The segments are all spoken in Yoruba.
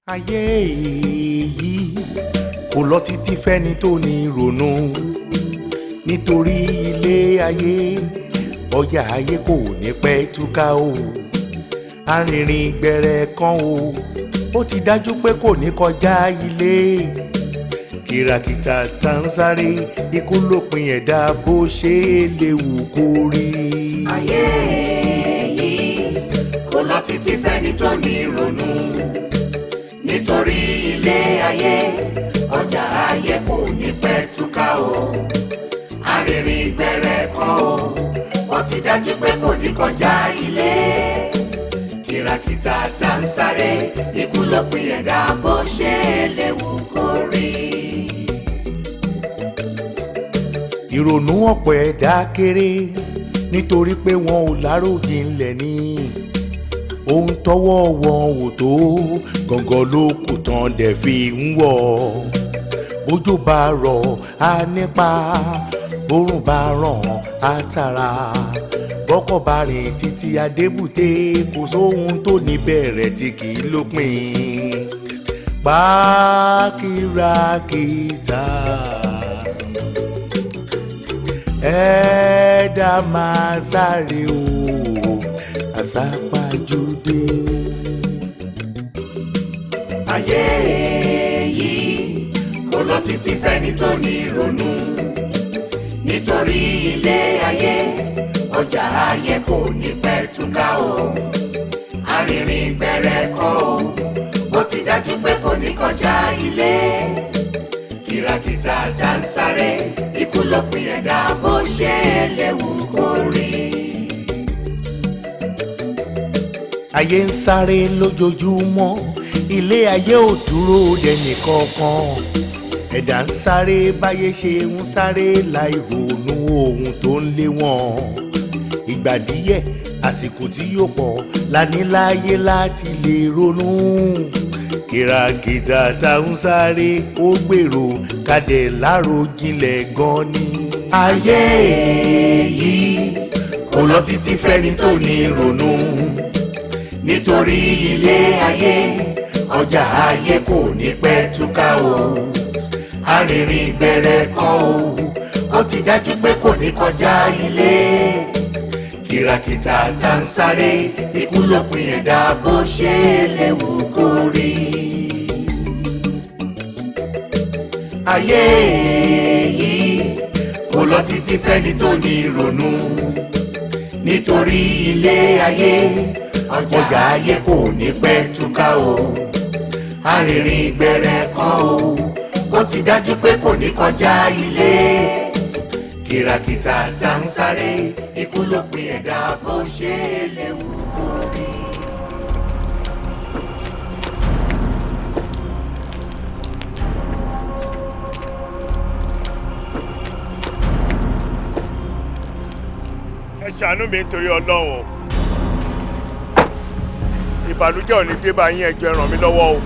ayé yìí kò lọ títí fẹ́ni tó ní ronú nítorí ilé ayé ọjà ayé kò ní pẹ́ túká o arìnrìn gbẹ̀rẹ̀ kan o ó ti dájú pé kò ní kọjá ilé kìràkìtà tá ń sáré ikú lópin ẹ̀dá bó ṣe léwu kó rí. ayé yìí kò lọ títí fẹ́ni tó ní ronú nítorí ilé ayé ọjà ayé kò ní pẹ́ túká o arìnrìn gbẹ̀rẹ̀ kan o ó ti dájú pé kò ní kọjá ilé kìràkìtà tá ń sáré ikú lópin ẹ̀dá bó ṣe léwu kó rí. ìrònú ọ̀pọ̀ ẹ̀dá kéré nítorí pé wọn ò láròjinlẹ̀ ní ohun tọ́wọ́ wọn ò tó gàngàn ló kù tán dẹ̀ fi ń wọ̀ bójú bá rọ̀ á nípa bórùn bá ràn á tàrà bọ́kọ̀ bá rìn títí adébùté kò sóhun tó ní bẹ̀rẹ̀ tí kì í lópin pákírakítà ẹ̀ẹ́dá máa sáré o àsápajúdé. ayé yìí kò lọ títí fẹ́ni tó ní ronú nítorí ilé ayé ọjà ayé kò ní pẹ́ túká o arìnrìn gbẹ̀rẹ̀ kan o ó ti dájú pé kò ní kọjá ilé kìràkìtà tá ń sáré ikú lópin ẹ̀dá bó ṣe léwu kó rí. ayé ń sáré lójoojúmọ́ ilé ayé ò dúró dẹnì kankan ẹ̀dá ń sáré báyé ṣe ń sáré láì ronú ohun tó ń lé wọn ìgbà díẹ̀ àsìkò tí yóò pọ̀ la ní láyé láti lè ronú kìràkìtà tá ń sáré ó gbèrò kádẹ láròjinlẹ̀ gan ni. ayé yìí kò lọ títí fẹ́ni tó ní ronú nítorí ilé ayé ọjà ayé kò ní pẹ́ túká o arìnrìn gbẹ̀rẹ̀ kan o ó ti dájú pé kò ní kọjá ilé kìràkìtà tá ń sáré ikú lópin ẹ̀dá bó ṣe léwu kó rí. ayé yìí kò lọ títí fẹ́ni tó ní ronú nítorí ilé ayé ọjà ayé kò ní pẹ́ túká o arìnrìn gbẹ̀rẹ̀ kan o ó ti dájú pé kò ní kọjá ilé kìràkìtà tá ń sáré ikú lópin ẹ̀dá bó ṣe léwu kó rí. ẹ ṣàánú mi nítorí ọlọ́run ìbànújẹ́ ò ní dé bá yín ẹ jọ̀ọ́ ẹ ràn mí lọ́wọ́ o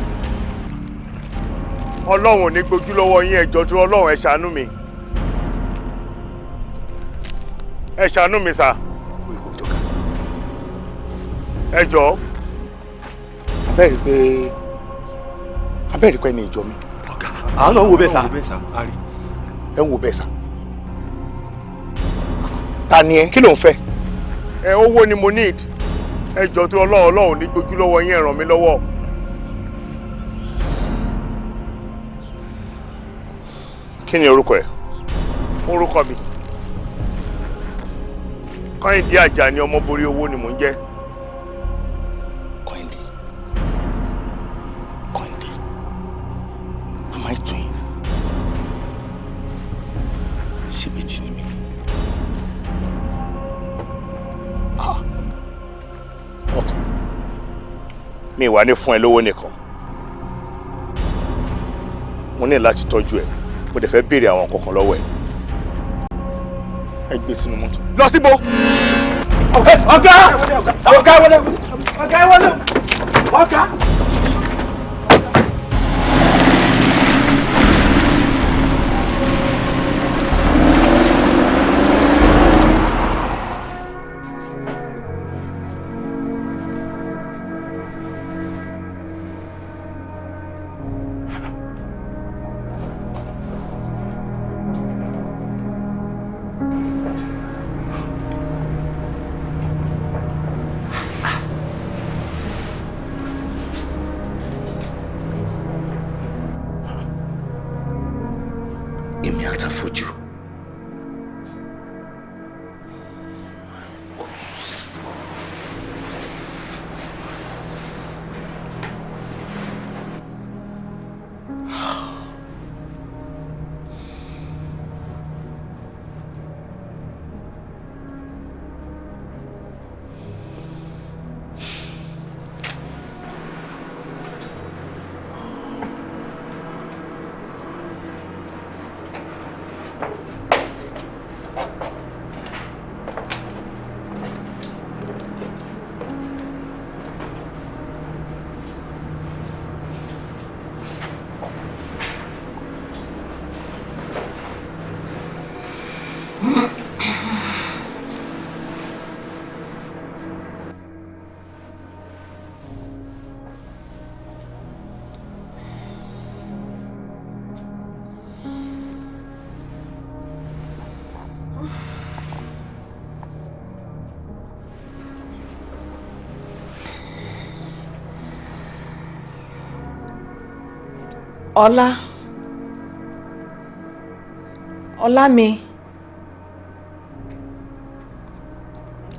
ọlọ́run ò ní gbójú lọ́wọ́ yín ẹ jọ̀ọ́ tí ọlọ́run ẹ ṣàánú mi ẹ ṣàánú mi sà ẹ jọ̀ọ́. abẹ́rẹ́ pé ní ìjọ mi. àwọn náà ń wo bẹ́ẹ̀ sá. ẹ ń wo bẹ́ẹ̀ sà. ta ni ẹ kí ló ń fẹ́. ẹ owó ni mo need ẹ jọ̀ọ́ tí ọlọ́run ò ní gbójú lọ́wọ́ yín ẹ ràn mí lọ́wọ́. kí ni orúkọ ẹ. orúkọ mi Kọ́hìndé Àjàní ọmọ borí owó ni mò ń jẹ́. Kọ́hìndé am I twins. ṣé bèjì ni mi. ok mi wà ní fún ẹ lówó nìkan mo ní láti tọ́jú ẹ mo dẹ̀ fẹ́ béèrè àwọn kankan lọ́wọ́ ẹ. ẹ gbé sínú mọ́tò. lọ síbo. ọ̀gá wọlé ọ̀gá. Ọlá. Ọlá mi.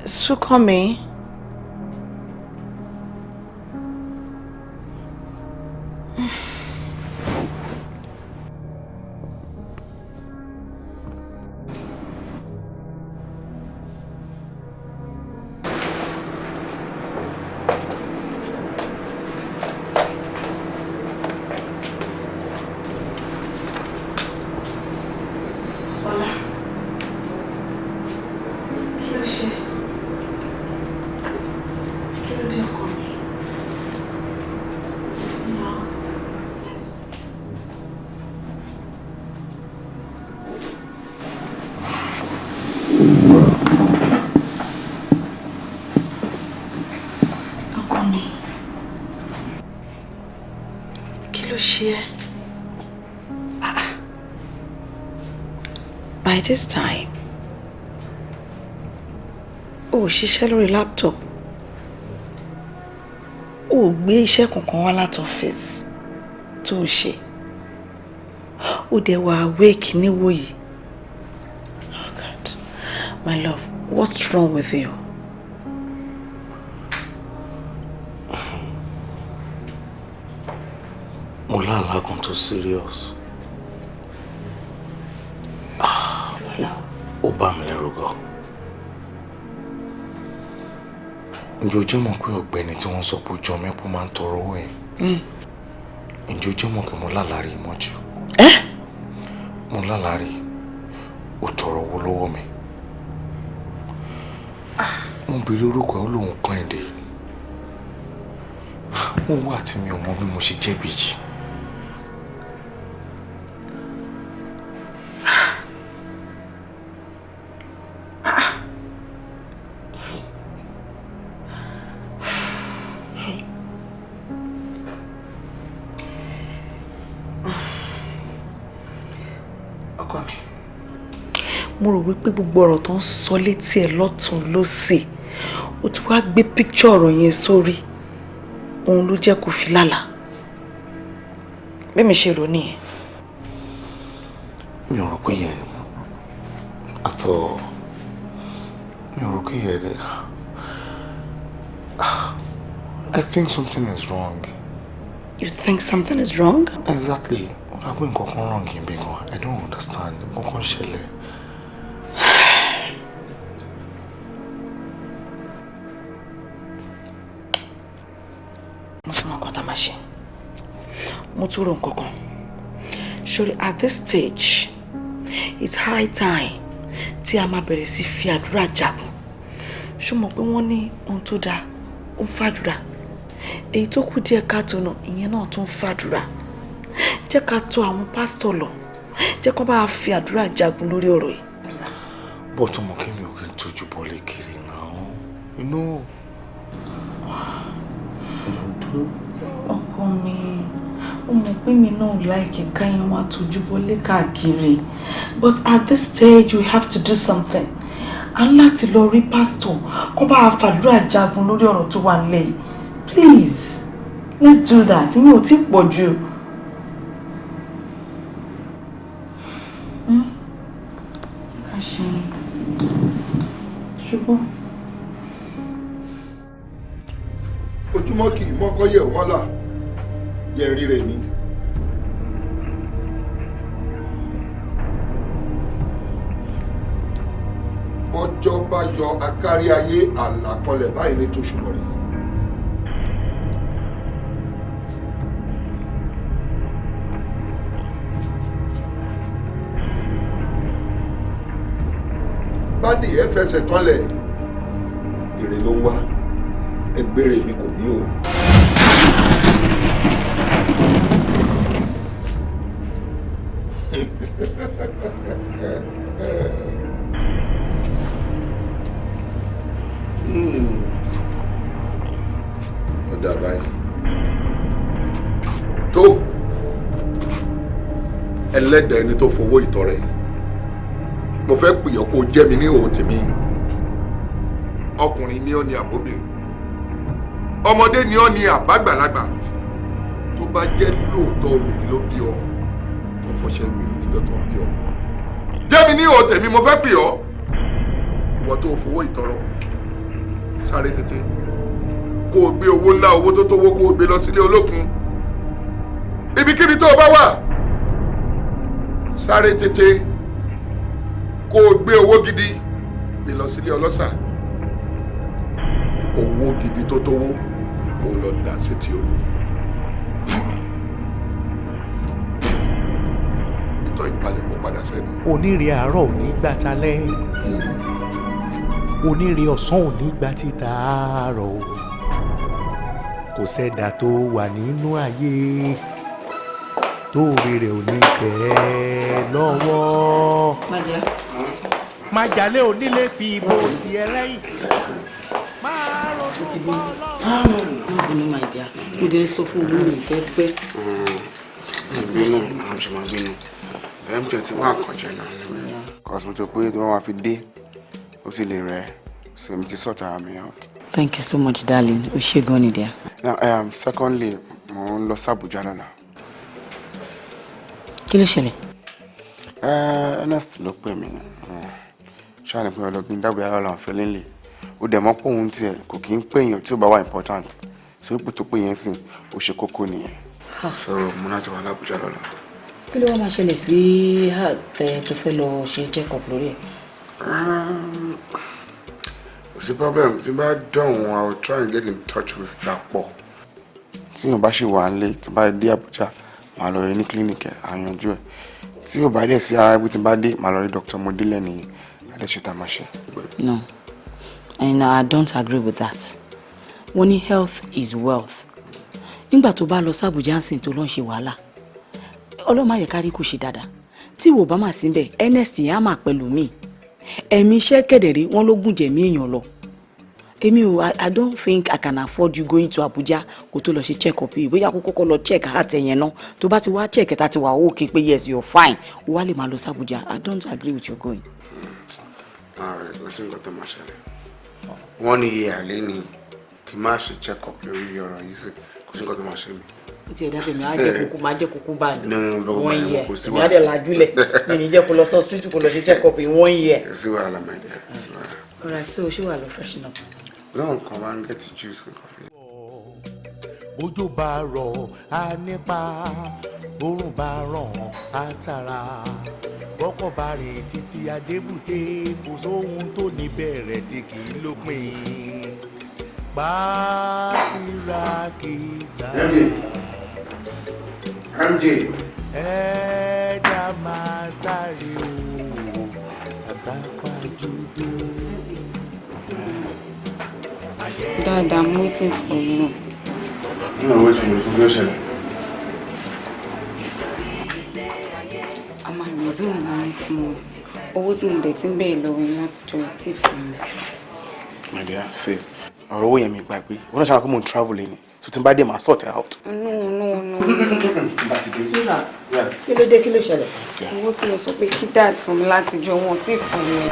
Súnkànmí. By this time, ṣiṣẹ́ lórí laptop. Gbé iṣẹ́ kankan wá láti ọ́fíìsì tó ń ṣe. Dẹ̀ wà awake níwòyí. Oh God, my love, what's wrong with you? Mo lálàá kan tó serious. Ó bá mi lẹ́rù gan. Ǹjẹ́ o jẹ́ mọ̀ pé ọ̀gbẹ́ni tí wọ́n sọ pé ó jọ mẹ́pọ̀ máa ń tọrọ owó ẹ̀? Ǹjẹ́ o jẹ́ mọ̀ pé mo lálàá rí mọ́jú? Mo lálàá rí ó tọrọ owó lọ́wọ́ mi. Mo béèrè orúkọ ẹ̀ ó lóun Kẹ́hìndé. Mo wá tí mi ò mọ bí mo ṣe jẹ́ bèjì. Mo rò wípé gbogbo ọ̀rọ̀ tó ń sọ létí ẹ̀ lọ́tún lósì ó ti wá gbé píkṣọ̀ ọ̀rọ̀ yẹn sórí òun ló jẹ́ kó fi lálàá bí mi ṣe rò nìyẹn. Mi ò rò pé yẹn ni àtọ̀ mi ò rò pé yẹn ni. I think something is wrong. You think something is wrong? Exactly. Ó pé nǹkan kan wrong in bí gan. I don't understand. Nǹkan kan ṣẹlẹ̀. Mo tún mọ nǹkan tá a máa ṣe. Mo tún rò nǹkan kan. Surely at this stage, it's high time tí a máa bẹ̀rẹ̀ sí fi àdúrà jagun. Ṣó mọ̀ pé wọ́n ní ohun tó dáa ó ń fàdúrà. Èyí tó kù díẹ̀ káàtó náà ìyẹn náà tún ń fàdúrà. Jẹ́ ká tọ̀ àwọn pásítọ̀ lọ. Jẹ́ kó bá fi àdúrà jagun lórí ọ̀rọ̀ yìí. Bọ́ tó mọ̀ kí mi ò kí n tójú bọ́lé kiri náà. You know. Ọkọ mi, ó mọ̀ pé mi náà láìkí káyọ̀ máa tójú bọ́lé káàkiri. But at this stage we have to do something. A ní láti lọ rí pásítọ̀ kó bá fàdúrà jagun lórí ọ̀rọ̀ tó wà nílẹ̀ yìí. Please, let's do that. Ìyẹn ò tí pọ̀ jù. Ká ṣe ṣùgbọ́n. Ojúmọ́ kì í mọ́kọ́ yẹ̀ wọ́n là yẹ ríre mi. Bọ́jọ́ bá yọ akárí ayé àlàkanlẹ̀ báyìí ní tòṣùmọ̀ rẹ̀. Bádìí ẹ fẹsẹ̀ tọ́lẹ̀ èrè ló ń wá ẹgbẹ́rẹ́ mi kò ní o. Ọ̀dà báyìí tó ẹlẹ́dàá ẹni tó fowó ìtọrẹ mo fẹ́ pè ọ́ kó jẹ́ mi ní òun tèmi ọkùnrin ni ọ́ ni àbóbìnrin ọmọdé ni ọ́ ni àbágbàlagbà tó bá jẹ́ lóòótọ́ obìnrin ló bí ọ tó fọṣẹ wé níjọ́ tó bí ọ. jẹ́mi ní o tèmi mo fẹ́ pè ọ́ ìwọ tó fowó ìtọrọ sáré tètè kó o gbé owó ńlá owó tó tówó kó o gbé lọ sílé olókun ibikíbi tó o bá wà sáré tètè kó o gbé owó gidi gbé lọ sílé ọlọ́ṣà owó gidi tó tówó kó o lọ dà sétí odò. ìtọ́ ìpalẹ̀ kó padà sẹ́nu. onírè àárọ̀ ò ní gbà talẹ́ onírè ọ̀sán ò ní gbà títa àárọ̀ kò sẹ́dà tó wà nínú ayé tó rere ò ní tẹ̀ ẹ́ lọ́wọ́. májàlé onílé fi ìbò tiẹ̀ lẹ́yìn. máa ronú bọ́ lọ́wọ́. bínú my dear mo dé sọ fún olórí ìfẹ́ pẹ́. bínú àwọn ṣe máa bínú mtn ti wá àkànjẹ náà cos mo tó pé tí wọ́n máa fi dé ó sì lè rẹ̀ so mi ti sort ara mi out. Thank you so much, darling. O ṣé gan ni dear. Now, secondly, mo ń lọ sí Abuja lọ́la. Kí ló ṣẹlẹ̀? Ernest ló pè mí. Ṣáà ní pé ọlọ́gbìn dábò yàrá làwọn fẹ́ lélẹ̀. Ó dẹ̀ mọ́ pé òun tiẹ̀ kò kí ń pè èèyàn tí ó bá wà important. So ipò tó pè yẹn sìn ó ṣe kókó nìyẹn. So mo láti wà l'Abuja lọ́la. Kí ló wá máa ṣẹlẹ̀ sí àtẹ tó fẹ́ lọ ṣe check-up lórí ẹ̀? What's the problem? Tí bá dọ̀hún, I will try and get in touch with Dàpọ̀. Tí yóò bá ṣì wà nílé, tí bá dé Abuja, màá lọ rí ní clinic ẹ̀, àyànjú ẹ̀. Tí yóò bá dẹ̀ sí ara ibi tí bá dé, màá lọ rí Dr. Modile ní Adéṣetà Máṣe. No, and I don't agree with that. Wọ́n ní health is wealth. Nígbà tó bá lọ sí Abuja ńsìn tó lọ ń ṣe wàhálà, Ọlọ́run má yẹ ká rí kó ṣe dáadáa. Tí ìwọ bá máa sí bẹ́ẹ̀, Ernest yẹn á máa pẹ̀lú mi. Ẹ̀mí iṣẹ́ kẹ̀dẹ̀rẹ́ wọn ló gùn jẹ̀mí èèyàn lọ. Èmi o, I don't think I can afford you going to Abuja kó tó lọ ṣe check up yìí. Bóyá kókó lọ check heart ẹ̀yẹn náà. Tó bá ti wá check ẹ̀ta ti wà okay pé yes you're fine. O wá lè máa lọ sí Abuja. I don't agree with your going. Ààrẹ kò sí nǹkan tó máa ṣẹlẹ̀. Wọ́n ní iye àlẹ́ ni kí n má ṣe check up lórí ọ̀rọ̀ yìí sí kò sí nǹkan tó máa ṣe mí. Ti ẹ̀dá fẹ̀mí á jẹ́ kúkú máa jẹ́ kúkú bá mi. Wọ́n yẹ ìyá dẹ̀ lajúlẹ̀ mi ní jẹ́ kó lọ sí hospital kó lọ ṣe check up in 1 year. Kò sí wàhálà máa dẹ̀ kò sí wàhálà. Alright, so ṣé wà lọ freshen up? Lọ́wọ́n kan máa ń get juice and coffee. bójú bá rọ̀ á nípa bórùn bá ràn á tara bọ́kọ̀ bá rìn títí adébùté kò sóhun tó ní bẹ̀rẹ̀ tí kì í lópin pàtìrà kìjà. MJ. Ẹ̀dá máa sáré o àsápàjúdé. Dad, I'm waiting for you. I'm waiting for you. I'm a resume next month. Owó tí mo dẹ̀ ti ń bẹ̀rẹ̀ lọ́wọ́ yín láti jọ ẹtí fún mi. My dear, see, ọ̀rọ̀ owó yẹn mi gbàgbé. Wọ́n náà ṣe àwọn akọ́mọ̀ travel ni. So tí n bá dé máa sort it out. No. Sura, kí ló dé kí ló ṣẹlẹ̀? Owó tí mo sọ pé kí dad fún mi láti jọ wọn tí fún mi.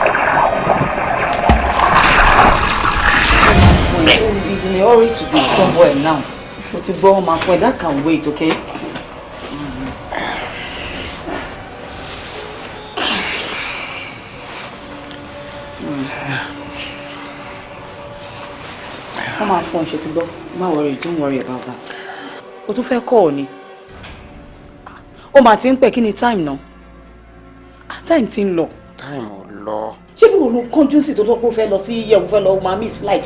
He's in a hurry to be somewhere now. Mo ti gbọ́ ọmọ fún ẹ, that can wait, okay? Come on, phone ṣe ti gbọ́. Má worry, don't worry about that. O tún fẹ́ call ni. O máa ti ń pẹ́ kí ni time náà? Time ti ń lọ. Time ò lọ. Ṣé bí wo ló kánjú sí tó tó pé o fẹ́ lọ sí iye o fẹ́ lọ máa miss flight,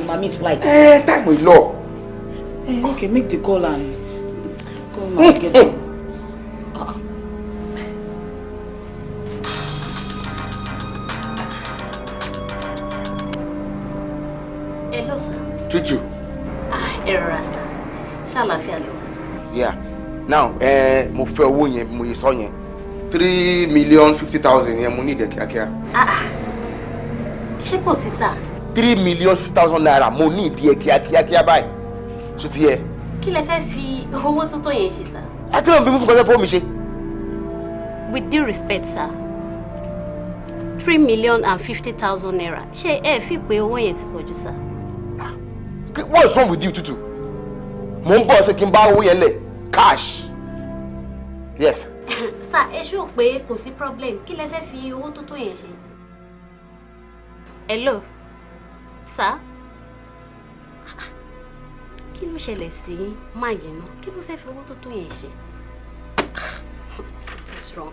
Time ò lọ. Okay, make the call and go and get it. Hello, sir. Tutu. Error, sir. Ṣàlàáfíà lẹ wá, sir. Yeah. Now, mo fẹ́ owó yẹn mo yẹ sọ yẹn. 3,050,000 yẹn mo ní ìdẹ kíákíá. Ṣé kò sí, sir? 3,050,000 naira mo ní ìdí ẹ kíákíá báyìí. So ti yẹ. Kí lẹ fẹ́ fi owó tó tó yẹn ṣe, sir? Akílọ̀ bí mo fún kọ́sẹ́ fún mi ṣe. With due respect, sir. 3,050,000 naira. Ṣé ẹ fi pé owó yẹn ti pọ̀ jù, sir? What is wrong with you, Tutu? Mo ń bọ̀ ṣe kí n bá owó yẹn lẹ̀. cash. Yes. Sir, ẹ ṣó pé kò sí problem. Kí lẹ fẹ́ fi owó tó tó yẹn ṣe? Hello. Sir. Kí ló ṣẹlẹ̀ sí máa yẹn náà? Kí ló fẹ́ fi owó tó tó yẹn ṣe? Something's wrong.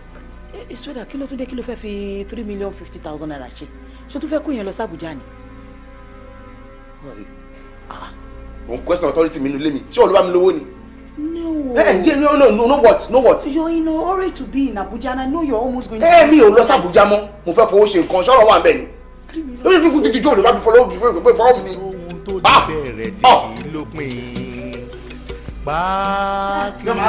Ìṣúdà kí ló tún dé kí ló fẹ́ fi 3,050,000 naira ṣe? Ṣé o tún fẹ́ kó yẹn lọ sí Abuja ni? Òun question authority mi nílé mi. Ṣé o ló bá mi lówó ni? No. No what? You're in a hurry to be in Abuja and I know you're almost going to... Mi ò lọ sí Abuja mọ́. Mo fẹ́ fowó ṣe nǹkan ṣọ́rọ̀ wà ń bẹ̀ ni. Lórí fífún títí jù olùbá mi fọwọ́ mi. ohun tó di bẹ̀rẹ̀ tí kì í lópin pákírákítà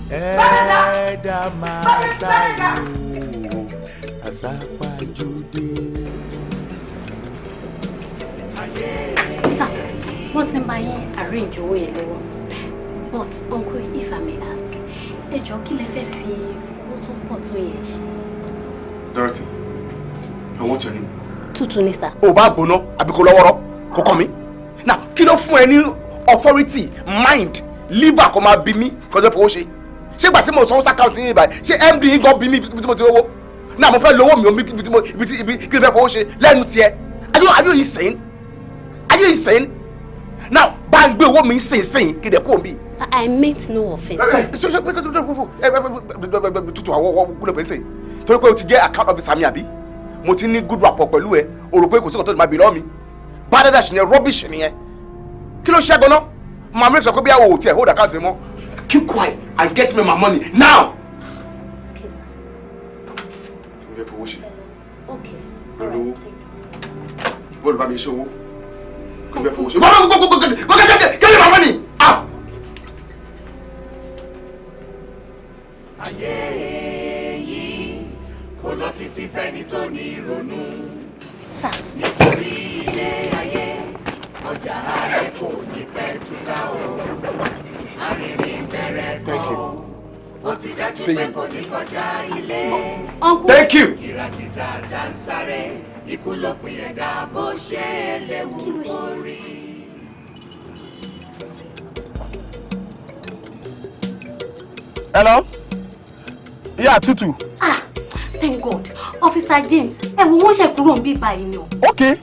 ẹ̀ẹ́dá máa sáré o àsápàjúdé. Sir, wọ́n ti ń bá yín arrange owó yẹn lọ́wọ́. But uncle, if I may ask, ẹ jọ̀ọ́ kí lẹ fẹ́ fi owó tó pọ̀ tó yẹn ṣe? Dorothy, I want your name. Tutu ni sir. O bá gbóná àbí kò lọ́wọ́rọ́ kò kàn mí. Now kí ló fún ẹ ní authority mind liver kò máa bí mi kò tó fowó ṣe? Ṣé ìgbà tí mo sanwó sákàùntì yín báyìí ṣé MD yín gan bí mi ibi tí mo ti rówó? Náà mo fẹ́ lówó mi ibi kí ló fẹ́ fowó ṣe lẹ́nu tiẹ̀? Are you insane? Are you insane? Now bá ń gbé owó mi sìn kí lè kó mi. I meant no offense. Tutu àwọn gbọ́dọ̀ pèsè torí pé o ti jẹ́ account officer mi àbí mo ti ní good rapport pẹ̀lú ẹ o rò pé kò sí kò tó máa bì lọ́ọ̀ mi bad dash ni rubbish nìyẹn kí ló ṣe gan-an màá mi sọ pé bí a ò tiẹ̀ hold account mi mọ́ keep quiet and get me my money now. Okay, sir. Okay. All right, thank you. Bọ́ọ̀lù bá mi ṣe owó kò fẹ́ fowó ṣe go get me my money. Ayé yìí kò lọ títí fẹ́ni tó ní ìrònú. Nítorí ilé ayé ọjà ayé kò ní pẹ́ túká o. Arìnrìn bẹ̀rẹ̀ kan ó ti dájú pé kò ní kọjá ilé. Thank you. Kìràkìtà tá ń sáré ikú ló pin ẹ̀dá bó ṣe léwu orí. Hello? Yeah, Tutu. Thank God. Officer James, ẹ wo wọ́n ṣe kúrò níbí báyìí ni o. Okay.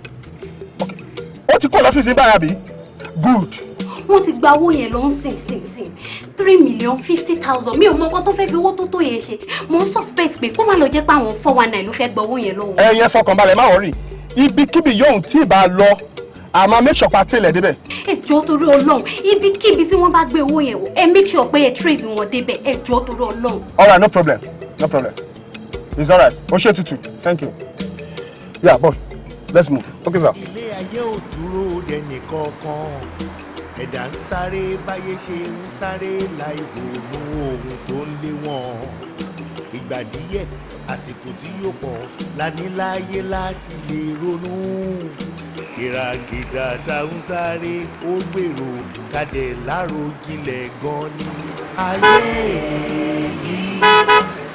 Ó ti kó lọ́fíìsì báyà bí? Good. Wọ́n ti gba owó yẹn lọ ń sìn. 3,050,000. Mi ò mọ nǹkan tó fẹ́ fi owó tó tó yẹn ṣe. Mo ń suspect pé kó má lọ jẹ́ pé àwọn 419 ló fẹ́ gba owó yẹn lọ́wọ́. Ẹ yẹn fọkàn balẹ̀ má worry. Ibikíbi yóò tí ì bá lọ, a máa make sure pa tẹ́lẹ̀ débẹ̀. Ẹ jọ̀ọ́ torí Ọlọ́run, ibikíbi tí wọ́n bá gbé owó yẹn wò, ẹ make sure pé ẹ trace wọn débẹ̀. Ẹ jọ̀ọ́ torí Ọlọ́run. All right, no problem. It's all right. O ṣé Tutu. Thank you. Yeah, boy. Let's move. Okay, sir. ilé ayé ò dúró dẹni kankan ẹ̀dá ń sáré báyé ṣe ń sáré láì ronú ohun tó ń lé wọn ìgbà díẹ̀ àsìkò tí yóò pọ̀ láníláyé láti lè ronú kìràkìtà tá ń sáré ó gbèrò kádẹ láròjinlẹ̀ gan ni ayé yìí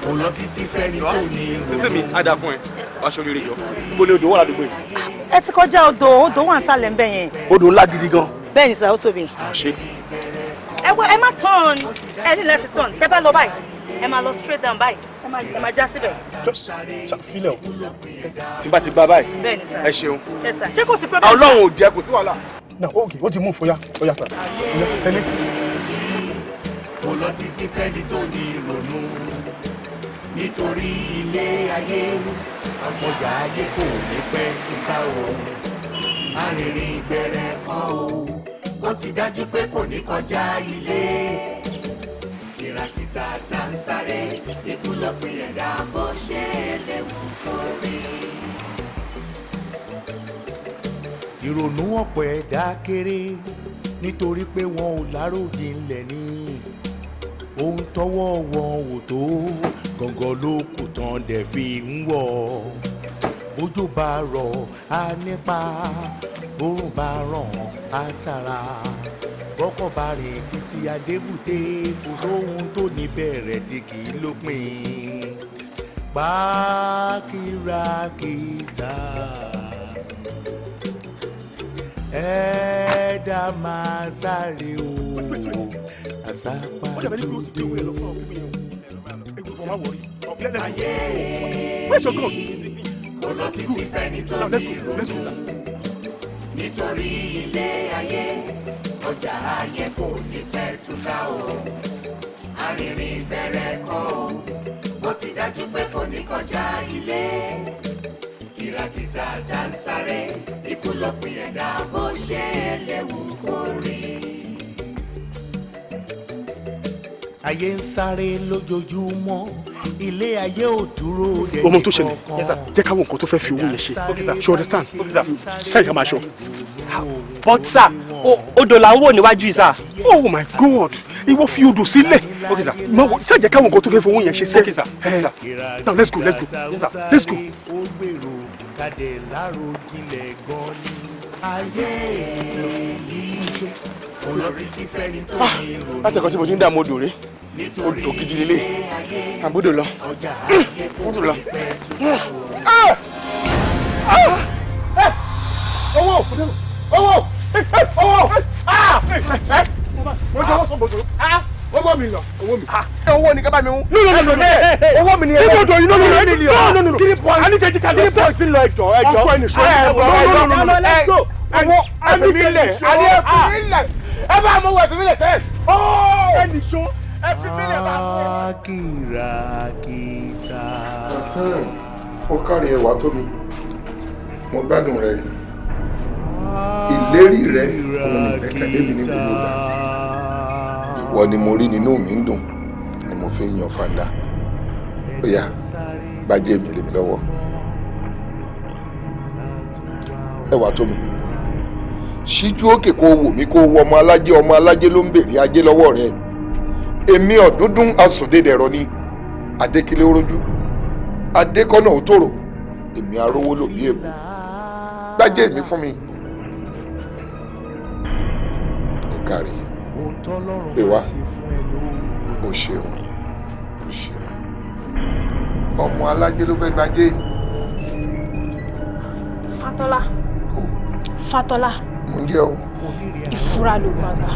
kò lọ títí fẹ́ni tó ní ìrònú. Sísè mi, á dáa fún ẹ. Wàá ṣe oríire jọ. Níbo ni odò wà ládùúgbò yìí? Ẹ ti kọjá odò wà nísàlẹ̀ ńbẹ̀ yẹn. Odò ńlá gidi gan. Bẹ́ẹ̀ ni sà, ó tóbi. Ṣé? Ẹ má turn, ẹ ní láti turn. Tẹ́ bá lọ báyìí, ẹ máa lọ straight down báyìí. Ẹ máa já síbẹ̀. Fílẹ̀ o. Tí bá ti gba báyìí. Bẹ́ẹ̀ ni sà. Ẹ ṣeun. Ẹ sà, ṣé kò sí problem? Ọlọ́run ò jẹ́ kò sí wàhálà. No, okay, ó ti mú fóyá sà. Tẹ́lẹ̀. Kò lọ títí fẹ́ni tó ní ìrònú nítorí ilé ayé ọjà ayé kò ní pẹ́ túká o arìnrìn bẹ̀rẹ̀ kan o ó ti dájú pé kò ní kọjá ilé kìràkìtà tá ń sáré ikú ló pin ẹ̀dá bó ṣe léwu kórè. ìrònú ọ̀pọ̀ ẹ̀dá kéré nítorí pé wọn ò láròjinlẹ̀ ní ohun tọ́wọ́ wọn ò tó gọ̀ǹgọ̀ ló kù tán dẹ̀ fi ń wọ̀ bójú bá rọ̀ á nípa bórùn bá ràn á tara bọ́kọ̀ bá rìn títí adébùté kò sóhun tó ní bẹ̀rẹ̀ tí kì í lópin pákírákítà ẹ̀ẹ́dá ẹ̀dá máa sáré o àsápàjùdé. ayé kò lọ títí fẹ́ni tó ní ìrònú nítorí ilé ayé ọjà ayé kò ní pẹ́ túká o arìnrìn bẹ̀rẹ̀ kọ́ o bó ti dájú pé kò ní kọjá ilé kìràkìtà tá ń sáré ikú ló pin ẹ̀dá bó ṣe léwu kó rí. ayé ń sáré lójoojúmọ́ ilé ayé ò dúró de ọmọ tó ṣẹlẹ̀ jẹ́ káwọn nǹkan tó fẹ́ fi owó yẹn ṣe ṣe understand ṣáà máa ṣọ. but sir odò là ń wò níwájú yìí sir. oh my god ìwọ fi odò sílẹ̀ ṣáà jẹ́ káwọn nǹkan tó fẹ́ fi owó yẹn ṣe sẹ́. now let's go let's go let's go. látẹ̀kọ́ tí mo ti ń dààmú odò rẹ̀ odò gidi lélẹ̀ àbúdò lọ odò lọ. owó owó owó mi lọ owó mi owó ni kábàámi mú. owó mi ni ẹ bẹ owó mi ni ẹ bẹ three point anikeji kadi ẹ point lọ ẹjọ ọkọ ẹni sọ ẹwọ ẹfimilẹ adé ẹfimilẹ ẹ bá mọ wọ ẹfimilẹ tẹ ẹni sọ ẹfimilẹ bá mọ. kìràkìtà. ó kárí ẹwà tó mi mo gbádùn rẹ ìlérí rẹ òun ní ìgbẹ́kẹ̀lé mi ní gbogbo ìgbà ìwọ ni mo rí nínú mi ń dùn ni mo fi ń yan fanda bóyá gbájé mi lè mi lọ́wọ́ ẹwà tó mi ṣíjú òkè kó wò mí kó wọ ọmọ alájẹ ló ń bèrè ajé lọ́wọ́ rẹ èmi ọ̀dúndún asòdedẹ̀rọ ni adékilé orójú adékọ́nà òtòrò èmi arówó lò bí èbú gbájé mi fún mi ó kárí pé wá ó ṣeun ọmọ alájẹ ló fẹ́ gbájé. Fatola. Fatola. Mo ń jẹ́ o. Ìfura ló gbàgbà.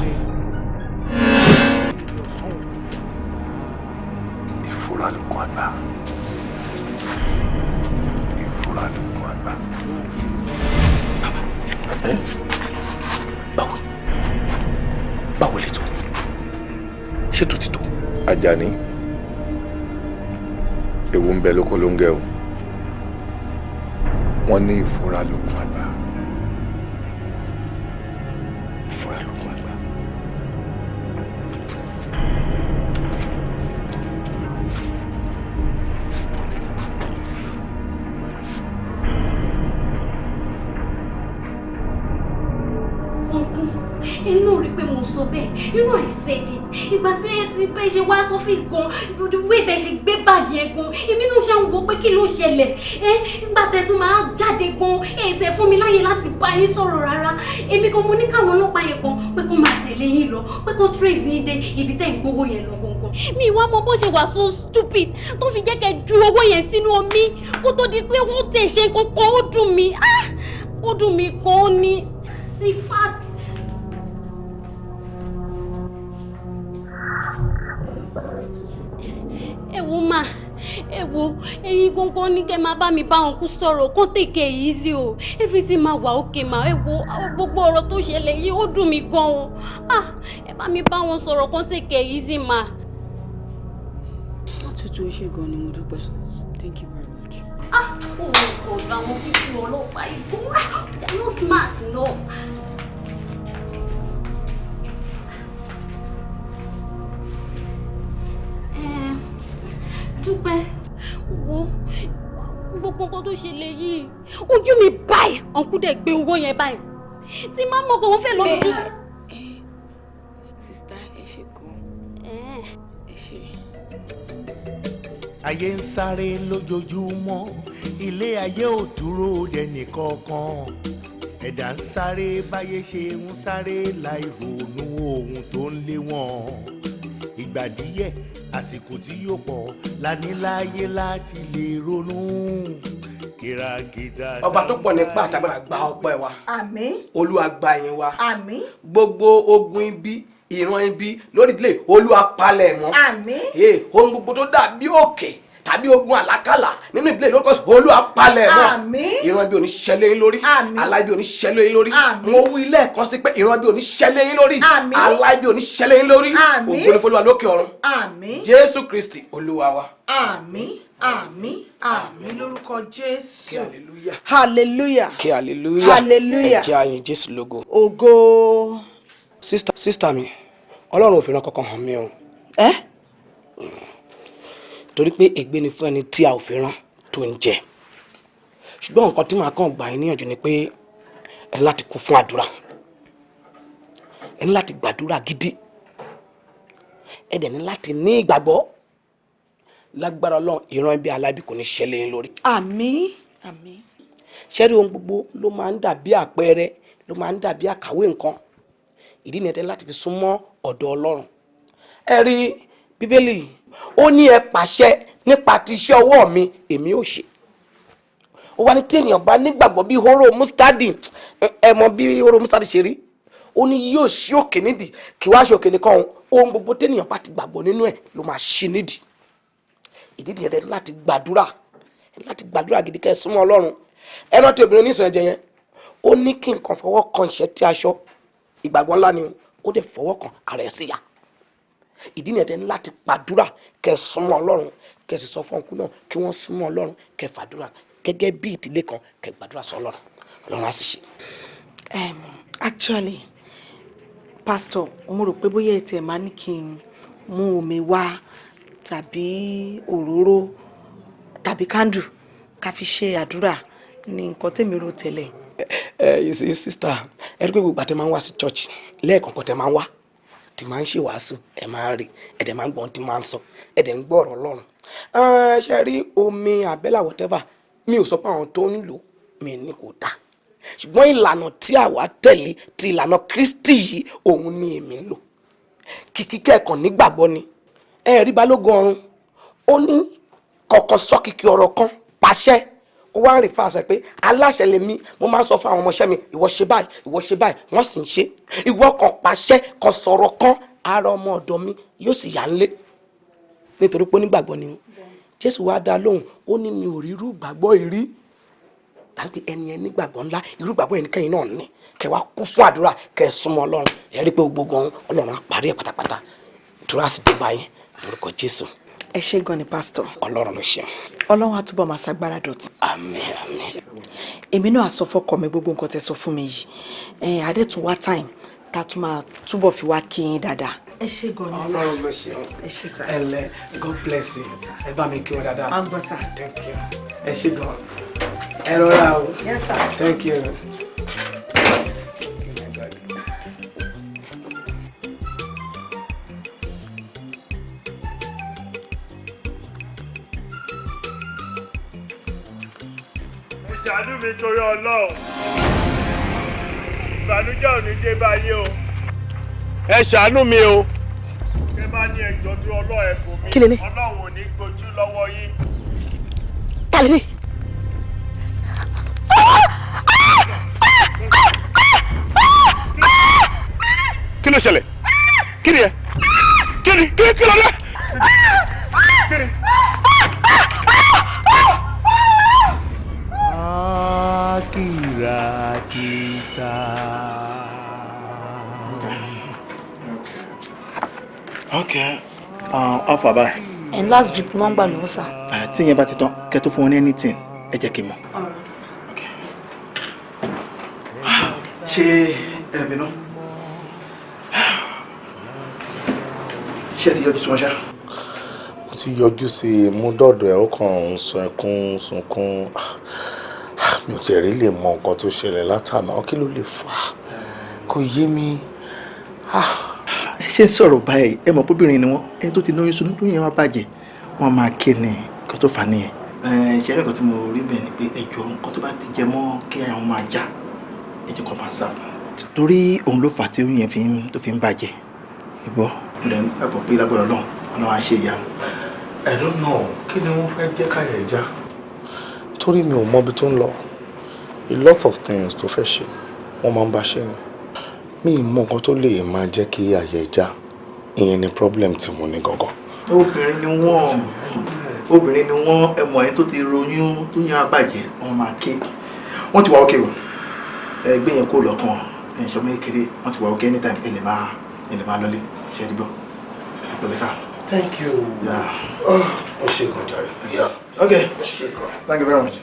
Ìfura ló kún àgbà. Ìfura ló kún àgbà. Báwo lè tó? Ṣé tó ti tó? Àjàní, ewu ń bẹ lóko ló ń gẹ o. Wọ́n ní ìfura ló kún àgbà. Ìfura ló kún àgbà. inú rí pé mo sọ bẹ́ẹ̀ you know I said it ìgbà tí ẹ ti bẹ́ẹ̀ ṣe wá sọ́fíìsì gan the way bẹ́ẹ̀ ṣe gbé báàgì ẹ gan èmi náà ṣe ń wo pé kí ló ṣẹlẹ̀ ìgbà tẹ̀tún máa jáde gan ṣe fún mi láyè láti bá yín sọ̀rọ̀ rárá èmi gan mo ní káwọn ọlọ́pàá yẹn gan pé kó máa tẹ̀lé yín lọ pé kó trace yín dé ibi tẹ́ ń gbowó yẹn lọ gangan mi ìwà mọ bó ṣe wà so stupid tó fi jẹ́ kẹ́ ju owó yẹn sínú omi kó tó di pé wọ́n tẹ̀ ṣe kankan ó dùn mí gan ni in fact. ẹ wo ma ẹ wo ẹ̀yin gangan ní kẹ́ máa bá mi bá wọn kú sọ̀rọ̀ kó take it easy o everything máa wà okay ma ẹ wo gbogbo ọ̀rọ̀ tó ṣẹlẹ̀ yìí ó dùn mí gan o ẹ bá mi bá wọn sọ̀rọ̀ kó take it easy ma. àtúntò ṣe gan ni mo dúpẹ́ thank you very much. ọ̀gá àwọn pípín ọlọ́pàá ìgbó they are not smart enough. Dúpẹ́ wo gbogbo nǹkan tó ṣẹlẹ̀ yìí ojú mi báyìí ọ̀nkú dẹ̀ gbé owó yẹn báyìí tí máa mọ̀ pé wọ́n fẹ́ lọ bí. sista ẹ ṣe gan ẹ ṣe. ayé ń sáré lójoojúmọ́ ilé ayé ò dúró dẹnì kankan ẹ̀dá ń sáré báyé ṣe ń sáré láì ronú ohun tó ń lé wọn ìgbà díẹ̀ àsìkò tí yóò pọ̀ la ní láyé láti lè ronú ọba tó pọ̀ nípa àtàgbàrà gba ọpẹ́ wa. Àmín. Olúwa gba ìyìn wa. Àmín. Gbogbo ogun ibi ìran ibi lórí ìdílé Olúwa palẹ̀ mọ́. Àmín. Ohun gbogbo tó dàbí òkè tàbí ogun àlákàlà nínú ìdílé lórúkọ Olúwa palẹ̀ mọ́. Àmín. Ìran ibi ò ní ṣẹlẹ̀ yín lórí. Àmín. Aláìbí ò ní ṣẹlẹ̀ yín lórí. Àmín. Mo wí lẹ́ẹ̀kan sí pé ìran ibi ò ní ṣẹlẹ̀ yín lórí. Àmín. Aláìbí ò ní ṣẹlẹ̀ yín lórí. Àmín. Ògo ni f'Olúwa lókè ọ̀run. Àmín. Jésù Kristi Olúwa wa. Àmín. Àmín. Àmín lórúkọ Jésù. Hallelujah. Hallelujah. Kí hallelujah. Hallelujah. Ẹ jẹ́ àyìn Jésù lógo. Ògo. Sísítà mi, Ọlọ́run ò fi rán kankan hàn mí o. Torí pé ègbé ni fún ẹni tí a ò fi rán tó ń jẹ. Ṣùgbọ́n nǹkan tí màá kàn gbà yín níyànjú ni pé ẹ ní láti kún fún àdúrà. Ẹ ní láti gbàdúrà gidi. Ẹ dẹ̀ ní láti ní ìgbàgbọ́. Lágbára Ọlọ́run ìran ibi alábí kò ní ṣẹlẹ̀ yín lórí. Àmín. Àmín. Ṣẹ́rí ohun gbogbo ló máa ń dàbí àpẹẹrẹ, ló máa ń dàbí àkàwé nǹkan. Ìdí nìyẹn láti fi súnmọ́ ọ̀dọ̀ Ọlọ́run. Ẹ rí Bíbélì, ó ní ẹ pàṣẹ nípa ti iṣẹ́ ọwọ́ mi, èmi ò ṣe. Ó wá ní tí ènìyàn bá nígbàgbọ́ bí hóró mustadi, ẹ mọ̀ bí hóró mustadi ṣe rí. Ó ní yóò ṣí òkè nídìí, kí wá ṣe òkè nìkan ohun gbogbo tí ènìyàn bá ti gbàgbọ́ nínú ẹ̀ ló máa ṣí nídìí. Ìdí nìyẹn láti gbàdúrà gidi kẹ́ súnmọ́ Ọlọ́run. Ẹ rántí obìnrin oníṣàn ẹ̀jẹ̀ yẹn, ó ní kí nǹkan fọwọ́ kan ìṣẹ́tí aṣọ, ìgbàgbọ́ ńlá ni ó dẹ̀ fọwọ́ kan ara ẹ̀ sí ya. Ìdí nìyẹn láti gbàdúrà kẹ́ súnmọ́ Ọlọ́run, kẹ́ sì sọ fún ọkùnrin náà kí wọ́n súnmọ́ Ọlọ́run, kẹ́ fàdúrà gẹ́gẹ́ bí ìdílé kan, kẹ́ gbàdúrà sọ Ọlọ́run, Ọlọ́run á sì ṣe. Actually, Pastor, mo rò pé bóyá ẹ tiẹ̀ máa ní kí n mú omi wá tàbí òróró tàbí kándù ká fi ṣe àdúrà ní nǹkan tèmi rò tẹ́lẹ̀. You see, sister, ẹ rí pé gbogbo àtẹ máa ń wá sí church lẹ́ẹ̀kọ̀ọ̀kan tẹ máa ń wá tí máa ń ṣe wàásù ẹ máa ń rí ẹ̀dẹ̀ máa ń gbọ́n tí máa ń sọ ẹ̀dẹ̀ ń gbọ́ ọ̀rọ̀ Ọlọ́run. Ṣe rí omi àbẹ́là whatever mi ò sọ pé àwọn tó ń lò mí ní kò dáa, ṣùgbọ́n ìlànà tí àwa tẹ̀lé ti ìlànà Kristi yìí òun ni èmi ń lò. Kìkì kẹ́ẹ̀kan nígbàgbọ́ ni. Ẹ rí Balógun ọ̀run, ó ní kọ̀ọ̀kan sọ kìkì ọ̀rọ̀ kan pàṣẹ. Ó wá ń rìn fáṣọ pé aláṣẹ lèmi, mo máa ń sọ fún àwọn ọmọọṣẹ́ mi, ìwọ ṣe báyìí, wọ́n sì ń ṣe. Ìwọ kan pàṣẹ kan sọ̀rọ̀ kan, ara ọmọ ọ̀dọ̀ mi yóò sì yà ń lé. Nítorí pé onígbàgbọ́ ni Jésù wá dá lóhùn, ó ní mi ò rí irú ìgbàgbọ́ ìrí. Tàbí ẹni ẹni gbàgbọ́ ńlá, irú ìgbàgbọ́ ẹnikẹ́yìn náà ní. Kẹ́ wá kún fún àdúrà, kẹ́ súnmọ́ Ọlọ́run. Ẹ rí pé gbogbo Ọlọ́run á parí ẹ̀ pátápátá. Ìtura sì ti bá yín lórúkọ Jésù. Ẹ ṣé gan ni Pastor. Ọlọ́run ló ṣeun. Ọlọ́run á túbọ̀ máa ṣagbára dọ̀tun. Àmín, àmín. Èmi náà á sọ fọ́kọ mi gbogbo nǹkan tẹ́ sọ fún mi yìí. Adé tún wá time tá tún máa túbọ̀ fi wá kí yín dáadáa. Ẹ ṣé gan ni sá. Ọlọ́run ló ṣeun. Ẹ ṣé sá. Ẹ lẹ, God bless you. Ẹ bá mi kí wọn dáadáa. Á gbọ́ sá. Thank you. Ẹ ṣé gan. Ẹ rọra o. Yes sir. Thank you. Ṣàánú mi torí Ọlọ́run. Ìbànújẹ́ ò ní dé báyé o. Ẹ ṣàánú mi o. Ẹ bá ní ẹjọ́ tí Ọlọ́run ẹ bò mí. Kí lélẹ̀? Ọlọ́run ò ní gbójú lọ́wọ́ yín. Ta lélẹ̀? Kí ló ṣẹlẹ̀? Kí ni ẹ? Kí ló lẹ́? Kí ni? Kìràkìtà. Okay. Alpha bye. And last drip ni wọ́n gbà lọ́wọ́ sà. Tí yẹn bá ti tán, kẹ́ tó fún wọn ní anything, ẹ jẹ́ kí n mọ̀. Ṣé ẹ bínú? Ṣé ẹ ti yọjú sí wọn ṣá? Mo ti yọjú sí i, mú dọ̀dọ̀ ẹ̀ ó kàn ń sun ẹkún sunkún. Mi ò tiẹ̀ rí lè mọ nǹkan tó ṣẹlẹ̀ látàná, kí ló lè fà á? Kò yé mi. Ṣé ń sọ̀rọ̀ báyìí? Ẹ mọ̀ póbìnrin ni wọ́n, ẹni tó ti lóyún sunu tó yẹn wá bàjẹ́, wọ́n máa ké ni nǹkan tó fà á nìyẹn. Ṣé ẹ̀rọ kan tí mo rí bẹ́ẹ̀ ni pé ẹjọ́ nǹkan tó bá ti jẹ mọ́ kí àwọn máa jà, ẹjọ́ kan máa sá fún un. Torí òun ló fà á tí oyún yẹn tó fi ń bàjẹ́. Ìbọ̀ mo dẹ̀ ń gbàgbọ́ pé lágbára Ọlọ́run á ṣe ìyá. I don't know, kí ni wọ́n fẹ́ jẹ́ káyà ẹja? torí mi ò mọ ibi tó ń lọ a lot of things tó fẹ́ ṣe wọ́n máa ń bá ṣe ni mi ì mọ nǹkan tó lè máa jẹ́ kí àyè já ìyẹn ni problem tí mo ní gangan. obìnrin ni wọ́n ẹmọ yẹn tó ti ronú tó yàn abàjẹ́ wọ́n máa ké wọ́n ti wà ókè o ẹgbẹ́ yẹn kó lọ́kàn ẹ̀ṣọ́ mékeré wọ́n ti wà ókè anytime ẹ lè máa lọlé ṣe é dìbò ìpẹ̀lẹ́ sá. Thank you. Yeah. Ó ṣe gan jàre. Yeah. Okay. Thank you very much.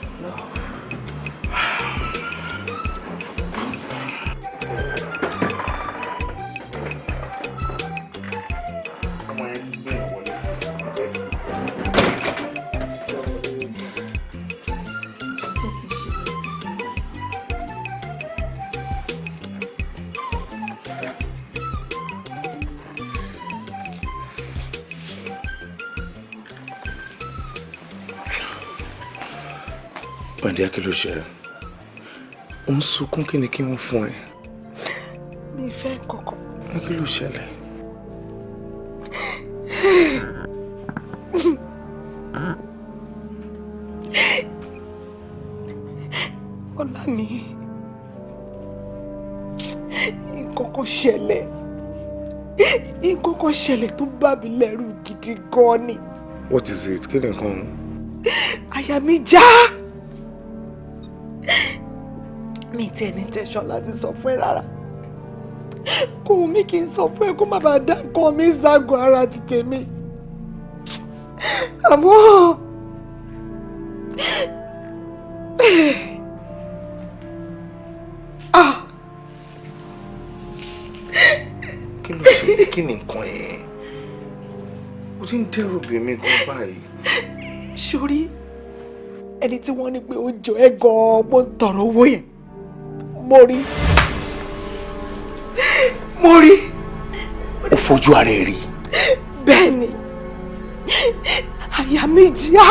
Pẹ̀ndé kí ló ṣe ẹ́? Ó ń sunkún kí ni kí wọ́n fún ẹ? Mi fẹ́ kọ̀kọ̀. Kí ló ṣẹlẹ̀? Ọlá mi, nǹkan kan ṣẹlẹ̀ tó bà mí lẹ́rù gidi gan ni. What is it? Kí ni nǹkan? Àyà mi já. Mi tiẹ̀ ní tẹ̀sán láti sọ fún ẹ rárá. Kò wù mí kí n sọ fún ẹ kó má bàa dá nǹkan mi ságọ́ ara ti tèmi. Àmọ́ kí ló ṣe? Kí ni nǹkan ẹ̀? O ti ń dẹ́rù bí mi gan báyìí. Sórí ẹni tí wọ́n ní pé ó jọ ẹ́ gan-an mo ń tọrọ owó yẹn. Mo rí. Ó fojú ara ẹ̀ rí. Bẹ́ẹ̀ ni, àyà mi já,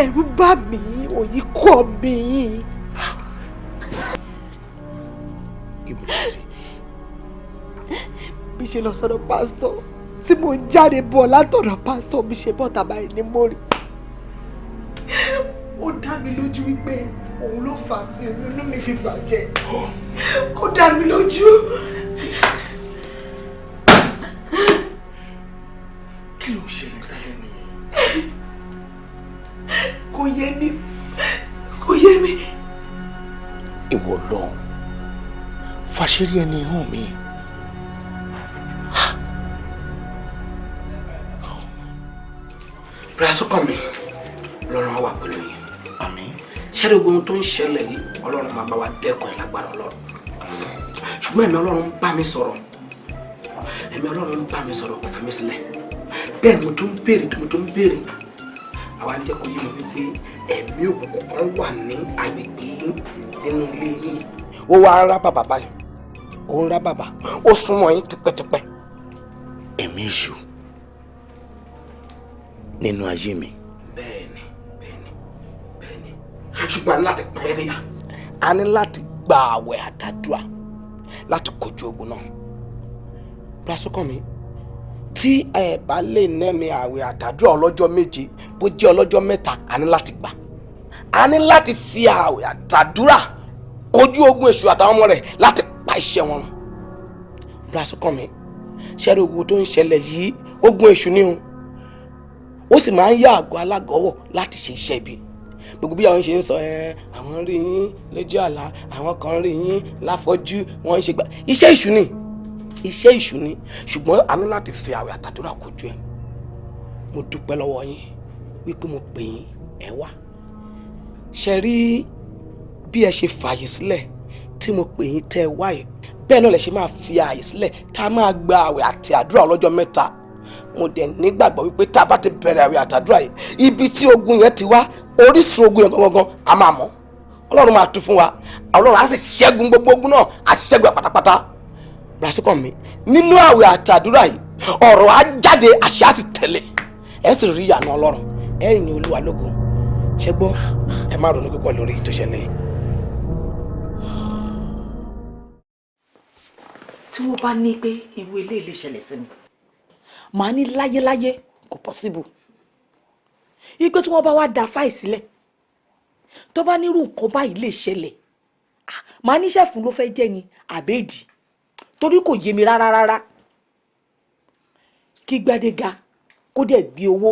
ẹ̀rù bà mí, òyì kọ́ mi. Bí ṣe lọ sọ́dọ̀ pásítọ̀ tí mo ń jáde bọ̀ látọ̀dọ̀ pásítọ̀ bí ṣe bọ́ta báyìí ni mo rí. Ó dá mi lójú wípé òun ló fà á tí inú mi fi bàjẹ́. Ó dá mi lójú. Kí ló ń ṣẹlẹ̀ tẹ́lẹ̀ ni? Kò yé mi. Ìwọ lọ fàṣírí ẹni hàn mi. Brasukami, Ọlọ́run á wà pẹ̀lú yín. Àmín. Ṣẹ́rí ohun tó ń ṣẹlẹ̀ yìí, Ọlọ́run máa bá wa dẹ́kun ẹ̀ lágbára Ọlọ́run. Ṣùgbọ́n ẹ̀mí Ọlọ́run ń bá mi sọ̀rọ̀. Kò fi mí sílẹ̀. Bẹ́ẹ̀ ni mo tún ń béèrè. Àwa ń jẹ́ kó yé mi wípé ẹ̀mí òkùnkùn kan wà ní agbègbè yín nínú ilé yín. Ó wá ń rá bàbá báyìí. Ó ń rá bàbá. Ó súnmọ́ yín tipẹ́tipẹ́. Ẹ̀mí èṣù nínú ayé mi. Bẹ́ẹ̀ni. Ṣùgbọ́n a ní láti pẹ́ níyà. A ní láti gba àwẹ̀ àtàdúrà láti kojú ogun náà. Brasukami, tí ẹ bá lè nẹ́mi àwẹ̀ àtàdúrà ọlọ́jọ́ méje bó jẹ́ ọlọ́jọ́ mẹ́ta, a ní láti gbà. A ní láti fi àwẹ̀ àtàdúrà kojú ogun èṣù àtàwọn ọmọ rẹ̀ láti pa iṣẹ́ wọn. Brasukami, ṣẹ́rí ogun tó ń ṣẹlẹ̀ yìí ogun èṣù ni o. Ó sì máa ń yá àgọ́ alágọ̀wọ̀ láti ṣe iṣẹ́ ibi. Gbogbo bí àwọn ṣe ń sọ àwọn rí yín lójú àlá, àwọn kan rí yín láfọ́jú, wọ́n ń ṣe gbà. Iṣẹ́ ìṣù ni ṣùgbọ́n a ní láti fi àwẹ̀ àtàdúrà kojú ẹ̀. Mo dúpẹ́ lọ́wọ́ yín wípé mo pè yín ẹ wá. Ṣe rí bí ẹ ṣe fààyè sílẹ̀ tí mo pè yín tẹ́ ẹ wá yìí, bẹ́ẹ̀ náà lẹ ṣe máa fi ààyè sílẹ̀ tá a máa gba àwẹ̀ àti àdúrà ọlọ́jọ́ mẹ́ta. Mo dẹ̀ nígbàgbọ́ wípé tá a bá ti bẹ̀rẹ̀ àwẹ̀ àtàdúrà yìí, ibi tí ogun yẹn ti wá, orísun ogun yẹn gangan a máa mọ̀. Ọlọ́run máa tú fún wa. Ọlọ́run á sì ṣẹ́gun gbogbo ogun náà, á ṣẹ́gun pátápátá. Brasukami, nínú àwẹ̀ àtàdúrà yìí, ọ̀rọ̀ á jáde, àṣẹ á sì tẹ̀lé. Ẹ sì rí ìyanu Ọlọ́run. Ẹ yìn Olúwa lógo. Ṣé gbọ́? Ẹ má ronú púpọ̀ lórí tó ṣẹlẹ̀. Tí wọ́n bá ní pé irú ilé lè ṣẹlẹ̀ sí mi, màá ní láyéláyé kò possible. Ipe tí wọ́n bá wá da fáì sílẹ̀ tó bá nírú nǹkan báyìí lè ṣẹlẹ̀ màá níṣẹ́ fún ló fẹ́ jẹ́ ni àbẹ́ẹ̀dì torí kò yé mi rárá kí Gbádégà kó dẹ̀ gbé owó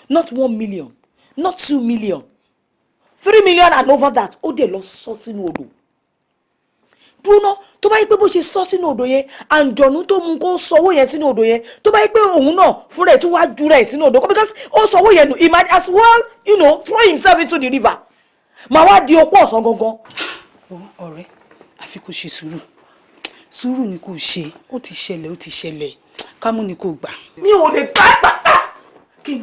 not 1 million not 2 million 3 million and over that ó dẹ̀ lọ sọ sínú odò dúró tó bá yí pé bó ṣe sọ sínú odò yẹn àǹjọ̀nú tó mú kó sọ owó yẹn sínú odò yẹn tó bá yí pé òun náà fúnra ẹ̀ tí wàá jura ẹ̀ sínú odò because ó sọ owó yẹn nù he might as well throw himself into the river màá wá di opó ọ̀sán gangan. ọ̀rẹ́ àfi kò ṣe sùúrù ni kò ṣe ó ti ṣẹlẹ̀ kámú ni kò gbà. mi ò lè gbà pátá kí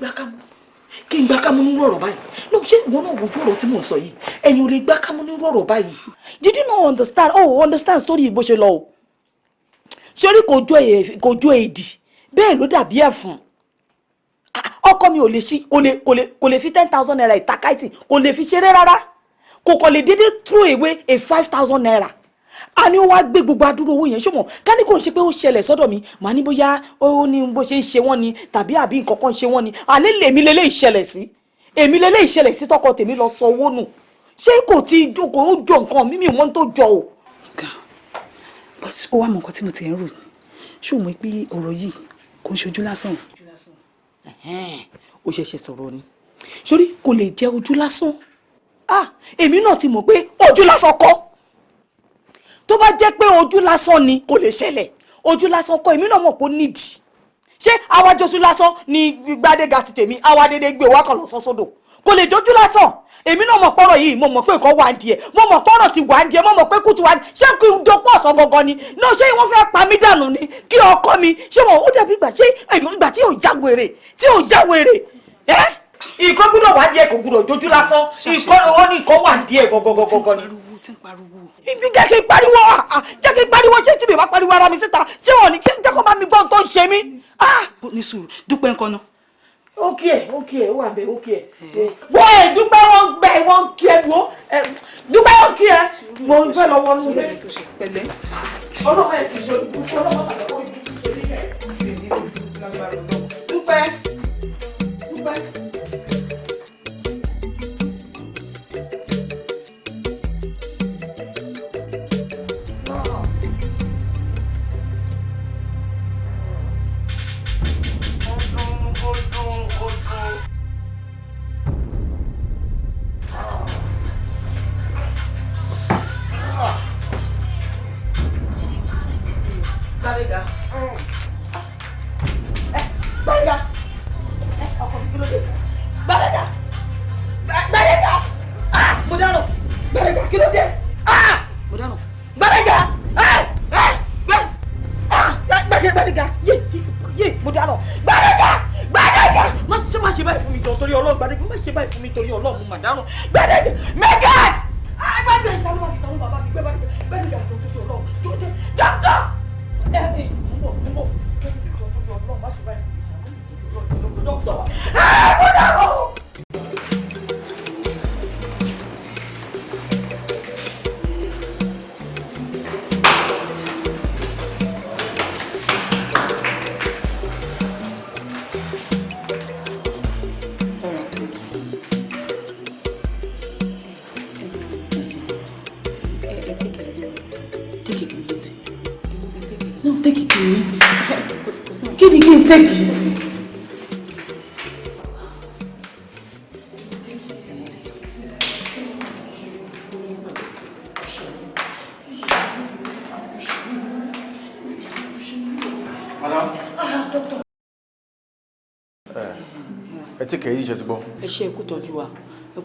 n gbà kámú nínú ọ̀rọ̀ báyìí no ṣé ìwọ náà wojú ọ̀rọ̀ tí mò ń sọ yìí ẹ̀yin ò lè gbà kámú nínú ọ̀rọ̀ báyìí did you not understand understand story bó ṣe lọ o sórí kò jó èdì bẹ́ẹ̀ ló dàbí ẹ̀fún ọkọ mi ò lè ṣí kò lè fi 10,000 naira ìtakáìtì kò lè fi ṣeré rárá kò kàn lè dédé throw away a 5,000 naira a ní ó wá gbé gbogbo adúrú owó yẹn ṣùgbọ́n ká ní kò ń ṣe pé ó ṣẹlẹ̀ sọ́dọ̀ mi màá ní bóyá ó ní bó ṣe ń ṣe wọ́n ni tàbí àbí nǹkan kan ṣe wọ́n ni àlẹ́ èmi lélẹ́ ìṣẹ̀lẹ̀ sí tọkọ tèmi lọ sọ owó nù ṣé kò tí jókòó ó jọ nǹkan mímì wọn tó jọ o. ó wá mọ nǹkan tí mo ti ń rò ní ṣé o mọ̀ pé ọ̀rọ̀ yìí kò ń ṣojú lásán. ó ṣẹ̀ṣẹ̀ sọ̀rọ̀ ni sórí kò lè jẹ́ ojú lásán èmi náà ti mọ̀ pé ojú lásán kọ́ tó bá jẹ́ pé ojú lásán ni kò lè ṣẹlẹ̀ ojú lásán kọ́ èmi náà mọ̀ pé ó nídìí ṣé awájọsú lásán ni Gbádégà ti tèmi àwa dédé gbé wá kan lọ sọ sódò kò lè jójú lásán èmi náà mọ̀ pọ́rọ̀ yìí mo mọ̀ pé nǹkan wà ń díẹ̀ mo mọ̀ pọ́rọ̀ ti wà ń díẹ̀ mo mọ̀ pé kú ti wà ń ṣé kí n dopọ̀ ọ̀sán gangan ni náà ṣé wọ́n fẹ́ pa mí dànù ni kí ọkọ mi ṣé wọn ó dàbí ìgbà tí ò já wèrè ìkọ́ gbúdọ̀ wá díẹ̀ kò gbúdọ̀ jójú lásán ìkọ́ wà ń díẹ̀ gọ́gọ́gọ́gọ́ ni ibi jẹ́ kí n pariwo ṣé tí mi bá pariwo ara mi síta ṣé wọn ni jẹ́ kó bá mi gbọ́ tó ń ṣe mí. ní sùúrù dúpẹ́ nǹkan náà. ókè ó wà bẹ́ẹ̀ ókè wọ́n ẹ̀ dúpẹ́ wọ́n gbẹ wọ́n kí ẹ wò dúpẹ́ wọ́n kí ẹ mo ń fẹ́ lọ́wọ́ nílé. ọlọ́wọ́ ẹ̀ kì í ṣe olùkú ọlọ́wọ́ bàbá wọn kì í ṣe dúpẹ́. Gbádégà. Gbádégà. Ọkọ mi kí ló dé? Gbádégà. Gbádégà. Mo dáná. Gbádégà kí ló dé? Mo dáná. Gbádégà. Gbádégà. Yé mo dáná. Gbádégà. Má ṣe báyìí fún mi torí Ọlọ́run Gbádégà. Má ṣe báyìí fún mi torí Ọlọ́run mà dáná. Gbádégà. Megad. Gbádégà ló bàbá mi gbé Gbádégà torí Ọlọ́run. Dókítà. Mo take it easy. Kí n take it easy? Madam. Doctor. Ẹ tí kẹ̀ yí ṣe ti gbọ́. Ẹ ṣé ẹ kú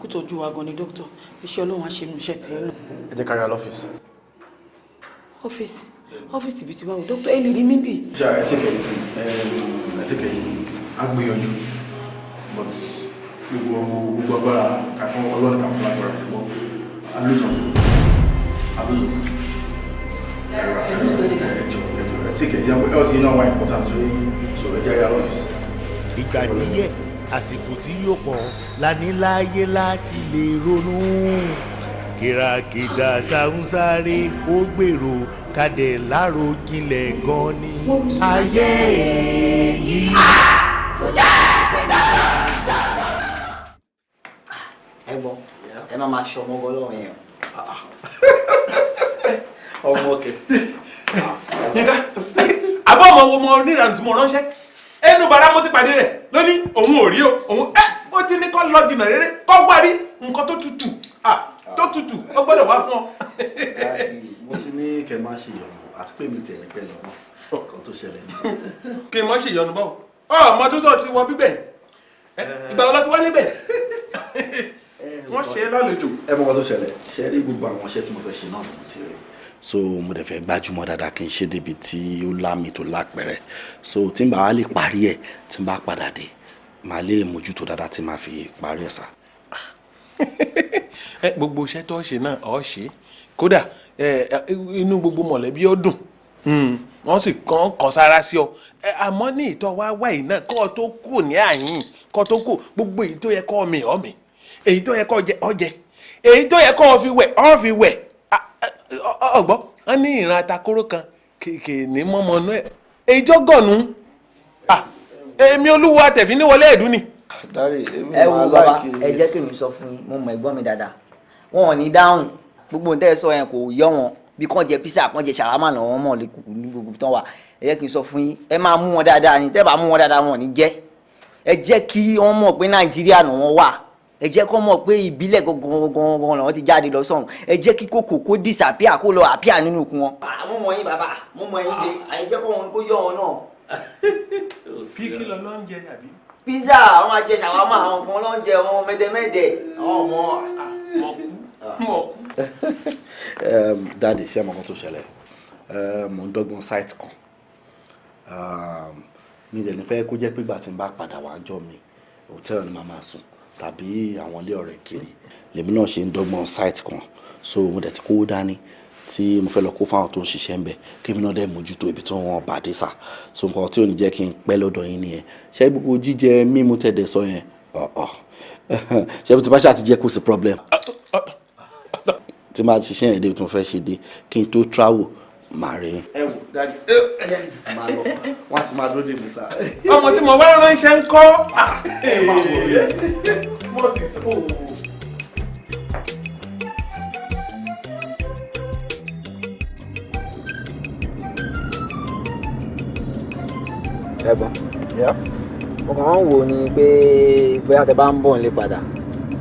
tọ́jú wa gan ni dókítà. Ẹ ṣé Ọlọ́run á ṣe inú iṣẹ́ tí ń nù. Ẹ jẹ́ kárí lọ́fíìsì. Ọ́fíìsì bíi ti báwo dókítà ẹ lè rí mí bì. Ṣé ẹ tí kẹ̀ yí á gbìyànjú but gbogbo agbára ká fún Ọlọ́run ká fún agbára gbogbo alóòsàn ẹ tí kẹ̀ yí ẹ ọtí iná wà important so ẹ jẹ́ kárí lọ́fíìsì. Ìgbà díẹ̀ àsìkò tí yóò pọ̀ la ní láyé láti lè ronú kìràkìtà tá ń sáré ó gbèrò kádẹ láròjinlẹ̀ gan ni. ayé yìí. ẹ̀gbọ́n ẹ máa ṣe ọmọ ọgọ́lọ́run yẹn. ọmọ ọkẹ. àbọ̀ ọmọ oníranù tí mo ránṣẹ́ ẹnu bàrà mo ti pàdé rẹ̀ lónìí òun ò rí o òun ó ti ní kọ́ lọ jìnnà rere kọ́ gbárí nǹkan tó tutù ó gbọ́dọ̀ wá fún ọ. mo ti ní kẹ́ máa ṣe ìyọnu àti pé mi tiẹ̀ ní pẹ́ lọ́wọ́ kan tó ṣẹlẹ̀ ní. kí n má ṣe ìyọnu báwo ọmọ tó sọ ti wọ bíbẹ̀ ìgbà wo la ti wá níbẹ̀ wọ́n ṣe é lálejò. ẹ mọ ọkọ tó ṣẹlẹ̀ ṣe rí gbogbo àwọn iṣẹ́ tí mo fẹ́ ṣe náà mo ti rí so mo dẹ̀ fẹ́ gbájúmọ́ dáadáa kí n ṣe débi tí ó lámì tó lápẹ̀rẹ̀ so tí n bá wá lè parí ẹ̀ tí n bá padà dé màá lè mójútó dáadáa tí màá fi parí ẹ̀ sá. gbogbo iṣẹ́ tó ṣe náà ọ̀ ṣe kódà inú gbogbo mọ̀lẹ́bí ó dùn wọ́n sì kàn sára sí ọ àmọ́ ní ìtọ́ wá wáyé náà kọ́ tó kù ní àyín kọ́ tó kù gbogbo èyí tó yẹ kọ́ mi ọ́ mi èyí tó yẹ kọ́ jẹ ọ jẹ èyí tó yẹ kọ́ fi wẹ̀ ọ́ fi wẹ̀ ọgbọ́n wọ́n ní ìran atakóró kan kèké ní mọ́mọ́nú ẹ̀ èyí tó gọ̀nù èmi olúwo àtẹ̀fí níwọlé ẹ̀dùn ni. ẹ wo bàbá ẹ jẹ́ kí mi sọ fún yín mo mọ ẹ̀gbọ́n mi dáadáa wọn ò ní dáhùn gbogbo ohun tẹ́ ẹ sọ yẹn kò yọ wọn bí kàn jẹ písà kàn jẹ ṣàrámà náà wọn mọ̀ lè kúkú ní gbogbo tán wà ẹ jẹ́ kí n sọ fún yín ẹ máa mú wọn dáadáa ni tẹ́ bá mú wọn dáadáa wọn ò ní jẹ́ ẹ jẹ́ kí wọ́n mọ̀ pé nàìjíríà náà wọ́n wà ẹ jẹ́ kó mọ̀ pé ìbílẹ̀ gangan làwọn ti jáde lọ sọ̀run ẹ jẹ́ kí kòkò kó disappear kó lọ appear nínú ikùn wọn. mo mọ yín bàbá mo mọ yín jẹ àyè jẹ́ kó yọ wọn náà. kí lọ ló ń jẹ àbí. pizza àwọn máa jẹ ṣàwámà àwọn kan ló ń jẹ wọn mẹ́dẹ̀mẹ́dẹ̀ àwọn ọmọ. dáàdì ṣé àmọ́ kan tó ṣẹlẹ̀ mo ń dọ́gbọ́n site kan mi dẹ̀ ní fẹ́ kó jẹ́ pé ìgbà tí n bá padà wá jọ mi hòtẹ́ẹ̀lì ni màá máa sùn tàbí àwọn ilé ọ̀rẹ́ kiri lèmi náà ṣe ń dọ́gbọ́n site kan so mo dẹ̀ ti kówó dání tí mo fẹ́ lọ kó fáwọn tó ń ṣiṣẹ́ ń bẹ̀ kémi náà dẹ̀ mójútó ibi tí wọ́n bá dé sà so nǹkan tí ò ní jẹ́ kí n pẹ́ lọ́dọ̀ yín nìyẹn ṣé gbogbo jíjẹ mímu tẹ̀dẹ̀ sọ yẹn ṣé bí tí bá ṣáà ti jẹ́ kó sí problem tí máa ṣiṣẹ́ yẹn débi tí mo fẹ́ ṣe dé kí n tó travel máa rí. ẹ wò dájú ẹ yẹ kí tètè máa lọ wọn ti máa dúró dé mi sá. ọmọ tí mo wá ránṣẹ́ ń kọ́. ẹ máa wọ̀ yẹ mo sì tó. ẹ̀gbọ́n mo kàn ń wò ni pé bóyá tẹ bá ń bọ̀ nílé padà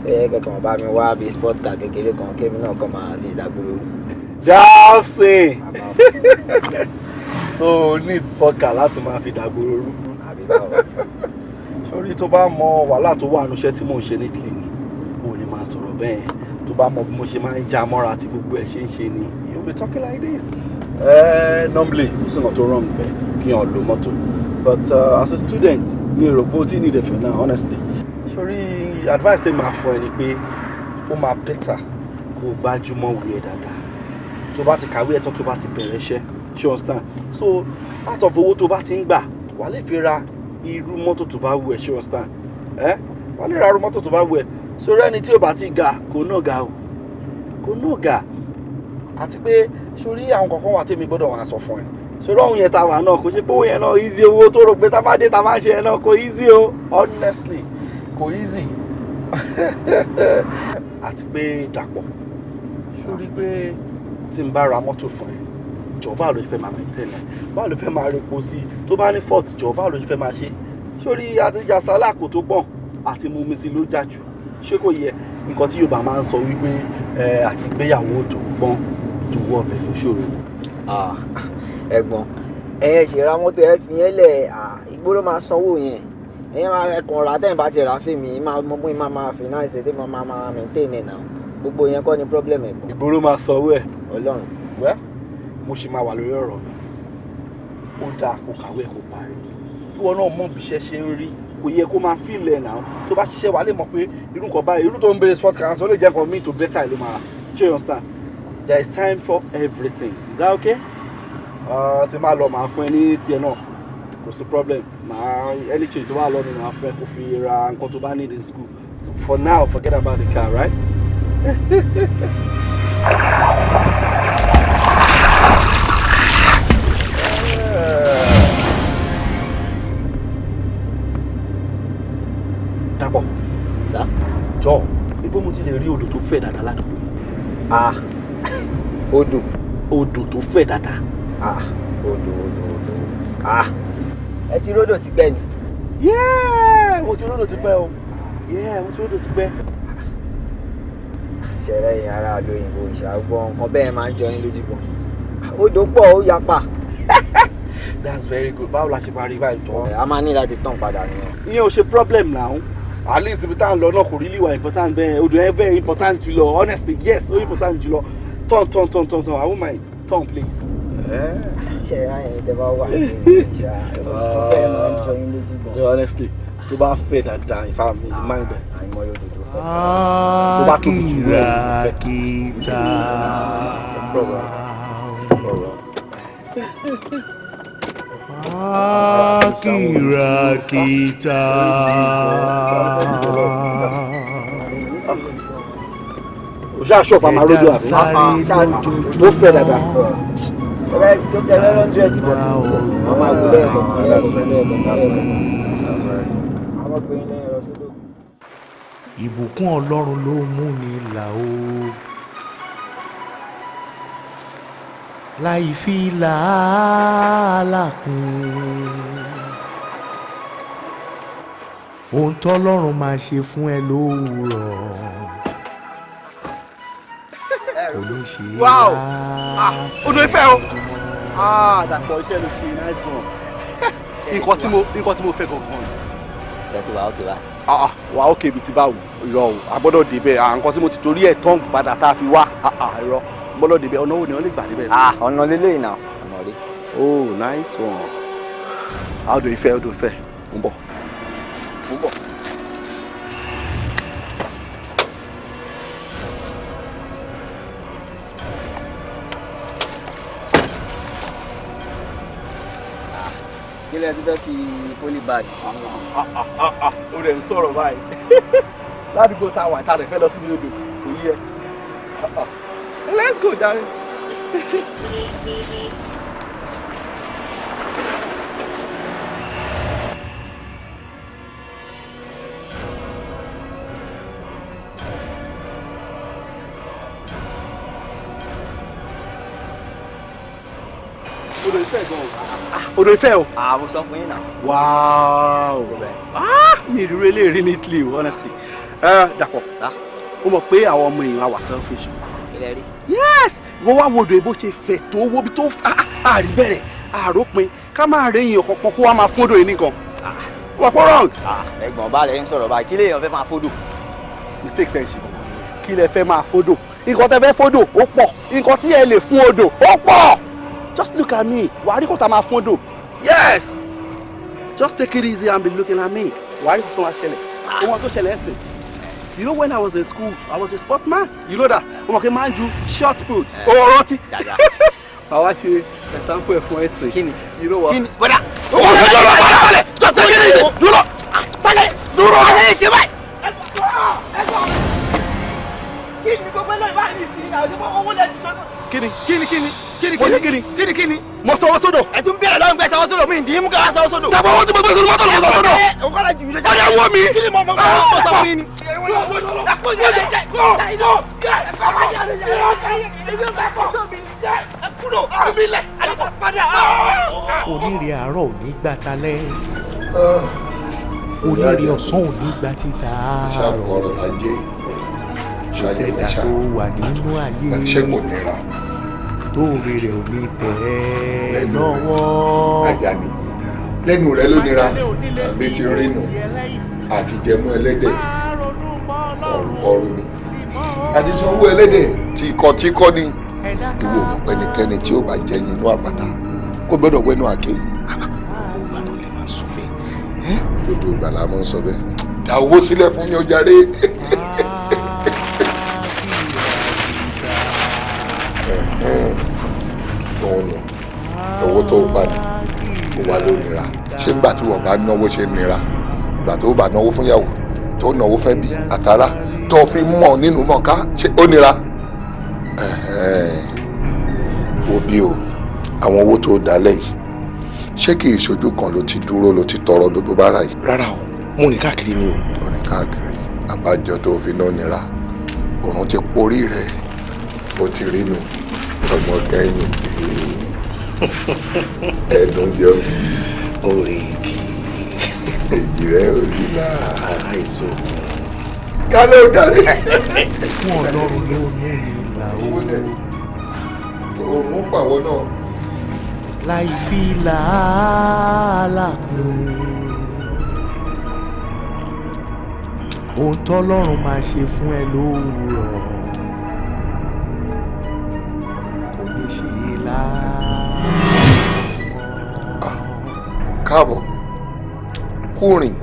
kẹkàn bá mi wá bíi sport car kékeré kan kémi náà kàn máa fi ìdágbére rú. Dafsin so need sport car láti máa fi ìdágbére rú. sórí tó bá mọ wàhálà tó wà níṣẹ́ tí mò ń ṣe ní clinic ò ní máa sọ̀rọ̀ bẹ́ẹ̀ tó bá mọ bí mo ṣe máa ń já mọ́ra àti gbogbo ẹ̀ ṣe ń ṣe ni you be talking like this. normally kò sí nǹkan tó wrong bẹ́ẹ̀ kí n lo mọ́tò but as a student mi rò pé o ti need ẹ̀fẹ̀ náà honestly. sórí advice tèmi máa fún ẹ ni pé ó máa better kó o gbájúmọ́ wí ẹ dáadáa tó bá ti kàwé ẹ̀ tán tó bá ti bẹ̀rẹ̀ iṣẹ́ ṣé understand so part of owó tó bá ti ń gbà wà lè fi ra irú mọ́tò tó bá wù ẹ́ ṣé understand wà lè ra irú mọ́tò tó bá wù ẹ́ sórí ẹni tí ò bá ti ga kò náà ga o kò náà ga àti pé sórí àwọn kankan wà tèmi gbọ́dọ̀ wà sọ fún ẹ sórí ọ̀hún yẹn ta wà náà kò ṣe pé owó yẹn náà easy owó tó rò pé tá bá dé tá bá ṣe yẹn náà kò easy o honestly kò easy àti pé dàpọ̀ sórí pé tí n bá ra mọ́tò fún ẹ jọ̀ọ́ báwo ló fẹ́ máa maintain ẹ báwo ló fẹ́ máa repo sí tó bá ní fault jọ̀ọ́ báwo ló fẹ́ máa ṣe sórí àtijọ́ sálàkò tó pọ̀ àti mú mi sí ló jà jù ṣé kò yẹ nǹkan tí Yorùbá máa ń sọ wípé àti gbéyàwó tó gbọ́n tó wọ́ ọbẹ̀ ló ṣòro. ẹ̀gbọ́n ẹ ṣe ra mọ́tò ẹ fi yẹn lẹ̀ ìgboro máa sanwó yẹn ẹ̀yìn máa ẹ̀kàn rà tẹ́yìn bá ti rà fèmí máa mọ bóyá máa finance ẹ̀ máa maintain ẹ̀ náà gbogbo yẹn kọ́ ni problem ẹ̀gbọ́n. ìgboro máa sanwó ẹ̀. Ọlọ́run. wẹ́ mo ṣì máa wà lórí ọ̀rọ̀ mi ó dáa kó kàwé ẹ̀ kó parí kí wọn náà mọ̀ bí iṣẹ́ ṣe ń rí kò yẹ kó máa feel ẹ̀ náà tó bá ṣiṣẹ́ wà lè mọ̀ pé irú nǹkan báyìí irú tó ń béèrè sport cancer ó lè jẹ́ nǹkan míì tó better ìlú máa ṣe you understand there is time for everything is that okay? tí máa lọ máa fún ẹ ní tiẹ̀ náà kò sí problem máa any change tó bá lọ ni máa fẹ́ kó fi ra nǹkan tó bá need in school so for now forget about the car right? Dàpọ̀ jọ ibo mo ti lè rí odò tó fẹ̀ dáadáa odò. Odò tó fẹ̀ dáadáa. Odò. Ẹ ti ródò ti gbẹ ni. Mo ti ródò ti pẹ́ o. Mo ti ródò ti pẹ́. Ṣẹ̀rẹ̀ yìí ara lóyìnbó ìṣàgbọ́n nǹkan bẹ́ẹ̀ máa ń jọ yín lójú gan. Odò pọ̀ ó yapa. That's very good. Báwo la ṣe máa rí báyìí jọ? A máa ní láti tàn padà nìyẹn. Ìyẹn ò ṣe problem now. At least ibi tá à ń lọ náà kò really wà important bẹ́ẹ̀. Odò yẹn very important jùlọ. Honestly, yes, so important jùlọ. Turn. I won't mind. Turn, please. Ṣẹ̀rẹ̀ yẹn tẹ bá wà ní ìṣà. Nǹkan bẹ́ẹ̀ máa ń jọ yín lójú gan. Honestly, tó bá fẹ́ dáadáa, if I'm in mind. Àìmọ̀ yóò dòdò fẹ́. Tó bá tóbi jù lọ. Kìràkìtà. Kìràkìtà. Òṣà ṣọ́ọ̀pù àmà lójú àbí? Tó fẹ́ dáadáa. Ọ̀rẹ́ tó tẹ̀lé lọ́ndẹ̀ ẹ̀dùn bọ̀. Màmá àgbélé ẹ̀kọ́. Ìbùkún Ọlọ́run ló mú ni là ó. Láì fi làálàá kún. Ohun tọ́lọ́run máa ṣe fún ẹ lówùúrọ̀. Kò ní ṣe é. Wow! Odò Ifẹ̀ o. Dàpọ̀ iṣẹ́ ló ṣe nice one. Nǹkan tí mo fẹ́ gangan ni. Ṣé ti wà ókè bá? Wà ókè ibi tí bá wù. Irọ́ o, a gbọ́dọ̀ débẹ̀. Nǹkan tí mo ti torí ẹ̀ tán padà tá a fi wá. Irọ́, gbọ́dọ̀ débẹ̀. Ọ̀nà wo ni wọ́n lè gbà débẹ̀? Ọ̀nà lélẹ́yìn náà. Ọ̀nà rí. Oh, nice one. Odò Ifẹ̀. Mo ń bọ̀. Kílẹ̀ tí fẹ́ fi pólí báàgì. Ó rẹ̀ ń sọ̀rọ̀ báyìí. Ládùúgbò tá a wà tá a lè fẹ́ lọ síbi odò kò yí ẹ. Let's go, jàre. Odò Ifẹ̀ gan-an. Odò Ifẹ̀ o. Mo sọ fún yín náà. Wow. Mi ì rí eléyìí ní Italy honestly. Dàpọ̀, ó mọ̀ pé àwọn ọmọ èèyàn àwà selfish. Ilé rí. Yes! Wọ́n wá wo odò ìbò ṣe fẹ̀ tó owó bí tó àrí bẹ̀rẹ̀ àròpin ká máa rí èèyàn kankan kó wá máa fún odò yìí nìkan. Wọ́n pọ̀ wrong. Ẹ̀gbọ́n bá lẹ̀ ń sọ̀rọ̀ báyìí kí lèèyàn fẹ́ máa fódò. Mistake tẹ̀ ṣe kankan nìyẹn. Kí lẹ fẹ́ máa fódò? Nǹkan tẹ fẹ́ fódò ó pọ̀. Nǹkan tí ẹ lè fún odò ó pọ̀. Just look at me. Wàá rí kó ta máa fún odò. Yes! Just take it easy and be looking at me. Wàá rí kó tó máa ṣẹlẹ̀. Ohun tó ṣẹlẹ̀ ẹ̀sìn. You know when I was in school, I was a sportman. You know that? Ọmọ kí n máa ń ju short put. O rántí. Àwa ṣe example ẹ̀ fún ẹ̀sìn. Kí ni? You know what? Kí ni? Bọ́dà. Balẹ̀! Just take it easy. Dúró. Balẹ̀. Dúró. Balẹ̀ ṣe báyìí. Kí ni gbogbo ẹlẹ́yìn báyìí ní ìsìn náà? Ṣé owó lẹ́nu sọ́nà? Kíni? Kíni? Mo sanwó sódò. Ẹ tún bẹ̀rẹ̀ lọ́wọ́ gbé sanwó sódò mi ìdí mú ká sanwó sódò. Dàbọ̀ owó tí mo gbé sódò mọ́tò lọ́wọ́ sanwó sódò. Ọ̀kọ́lá jù lọ. Ọ̀dẹ̀ wọ́ mi. Kí ni mo sọ fún yín ni? Onírè àárọ̀ ò ní gbà talẹ́. Onírè ọ̀sán ò ní gbà títa àárọ̀. Kò sẹ́dá tó wà nínú ayé tó rere ò ní tẹ̀ ẹ́ lọ́wọ́. Lẹ́nu rẹ ló nira àbí ti rí nù àti jẹmú ẹlẹ́dẹ̀ ọ̀rùn ni àti sanwó ẹlẹ́dẹ̀ tíkọ́ ni ìwọ òun pẹ́nikẹ́ni tí ó bá jẹ inú àpáta kó gbọ́dọ̀ wẹ́nu àké ògbà náà lè máa sọ bẹ́ẹ̀ gbogbo ìgbà la máa ń sọ bẹ́ẹ̀ dá owó sílẹ̀ fún mi ó jàre. Lọ́nà owó tó bá ní kó wá ló nira ṣé ńgbà tí wọ́n bá náwó ṣe nira ìgbà tó bá náwó fún yàwó tó náwó fẹ́ bí àtàrà tó fi mọ̀ nínú mọ̀ká ṣé ó nira. Wo bí o àwọn owó tó dalẹ̀ yìí ṣé kì í ṣojú kan ló ti dúró ló ti tọrọ gbogbo bára yìí. Rárá o mo rìn káàkiri ni o. Ó rìn káàkiri àbájọ tó fi náà nira òrùn ti porí rẹ̀. Ìwọ ò mọ̀ pé ẹnikẹ́ni tí ó bá jẹ inú àpáta kó gbọ́dọ̀ wẹ́nu àké. Ó bó ti rí nu ọmọ kẹ́yìn dé ẹnu jẹ́ orí igi èjì rẹ̀ orí là ara ìṣòro. kálẹ̀ ó darí. fún ọlọ́run ló ní ìlà òun pàwọ́ náà. láì fi làálàá kún ohun tọ́lọ́run máa ṣe fún ẹ lówùúrọ̀ kò ní ṣe é káàbọ̀ kúrin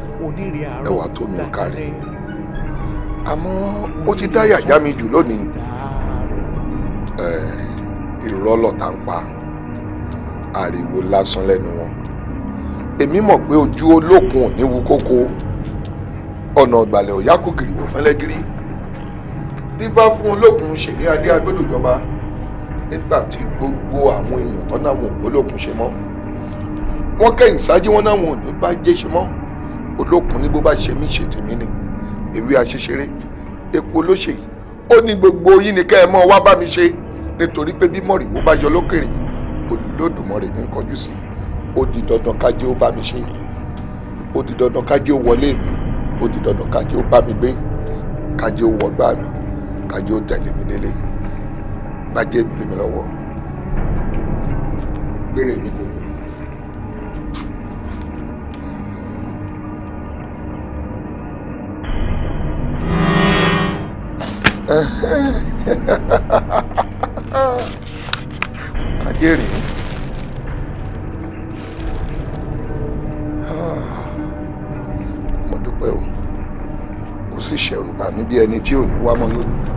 ẹwà tó mi kárí àmọ́ ó ti dá yàjá mi jù lónìí ìrọ́lọ̀ tá ń pa ariwo lásán lẹ́nu wọn èmi mọ̀ pé ojú olókun ò ní wu kókó ọ̀nà ìgbàlẹ̀ òyà kò gìrì wò fẹ́lẹ́gìrì dífá fún olókun ṣèlé adé agbélòjọba nígbà tí gbogbo àwọn èèyàn tán náà wọn ò gbólókun ṣe mọ́ wọ́n kẹ́yìn sáájú wọn náà wọn ò ní bá jẹ́ ṣe mọ́ olókun ní bó bá ṣe mí ṣe tèmi ni ewé àṣeṣeré epo olóṣè ó ní gbogbo yín ni kẹ́ ẹ mọ́ wá bá mi ṣe nítorí pé bí mọ̀rìwó bá yọ lókèrè Olódùmarè ní kọjú sí ó di dandan kájé ó bá mi ṣe ó di dandan kájé ó wọlé mi ó di dandan kájé ó bá mi gbé kájé ó wọgbà mi kájé ó tẹ̀lé mi délé gbájé mi lé mi lọ́wọ́ gbére mi kò. ajé rèé mo dúpẹ́ o ó sì ṣẹ̀rù bà mí bí ẹni tí ò ní wá mọ́ lónìí.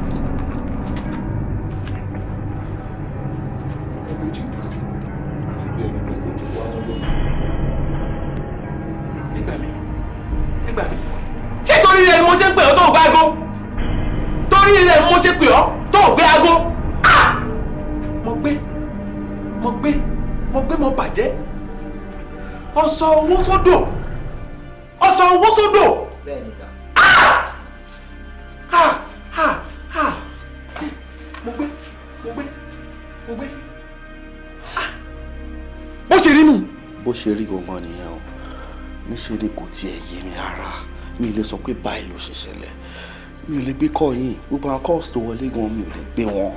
ṣé torí rẹ̀ ni mo ṣe ń pè ọ́ tó o gbá aago torí rẹ̀ ni mo ṣe pè ọ́ tó o gbé aago mo bàjẹ́ ọ̀sọ̀ owó sódò ọ̀sọ̀ owó sódò. bẹ́ẹ̀ni sá. mo gbé bó ṣe rí nù. bó ṣe rí gangan nìyẹn o níṣẹ́ ni kò tiẹ̀ yé mi rárá mi lè sọ pé báyìí ló ṣe ṣẹlẹ̀ mi ò lè gbé kọ́ yìí gbogbo àwọn calls tó wọlé gan mi ò lè gbé wọn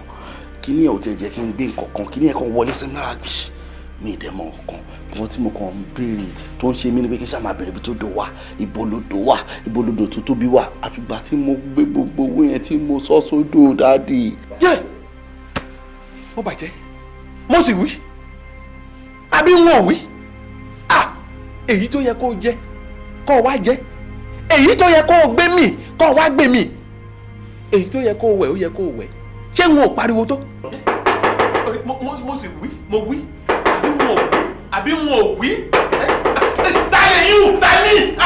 kíní ẹ̀ ò tẹ̀ jẹ́ kí n gbé nǹkan kan kíní ẹ̀ kan wọlé sí náírà gbìṣ mi ìdẹ́mọ̀ ọ̀kan wọn tí mo kàn ń béèrè tó ń ṣe mí ni pé kí n ṣáà máa béèrè ibi tó dò wá ibo lodò wà ibo lodò tó tóbi wà àfìgbà tí mo gbé gbogbo owó yẹn tí mo sọ sódò dáàdì. yé mo bàjẹ́ mo sì wí àbí wọn ò wí èyí tó yẹ kó jẹ kó wá jẹ èyí tó yẹ kó gbé mì kó wá gbé mì èyí tó yẹ kó wẹ̀ ó yẹ kó wẹ̀ ṣé wọn ò pariwo tó. mo sì wí mo wí àbí wọn ò wí. táyà yìí tani.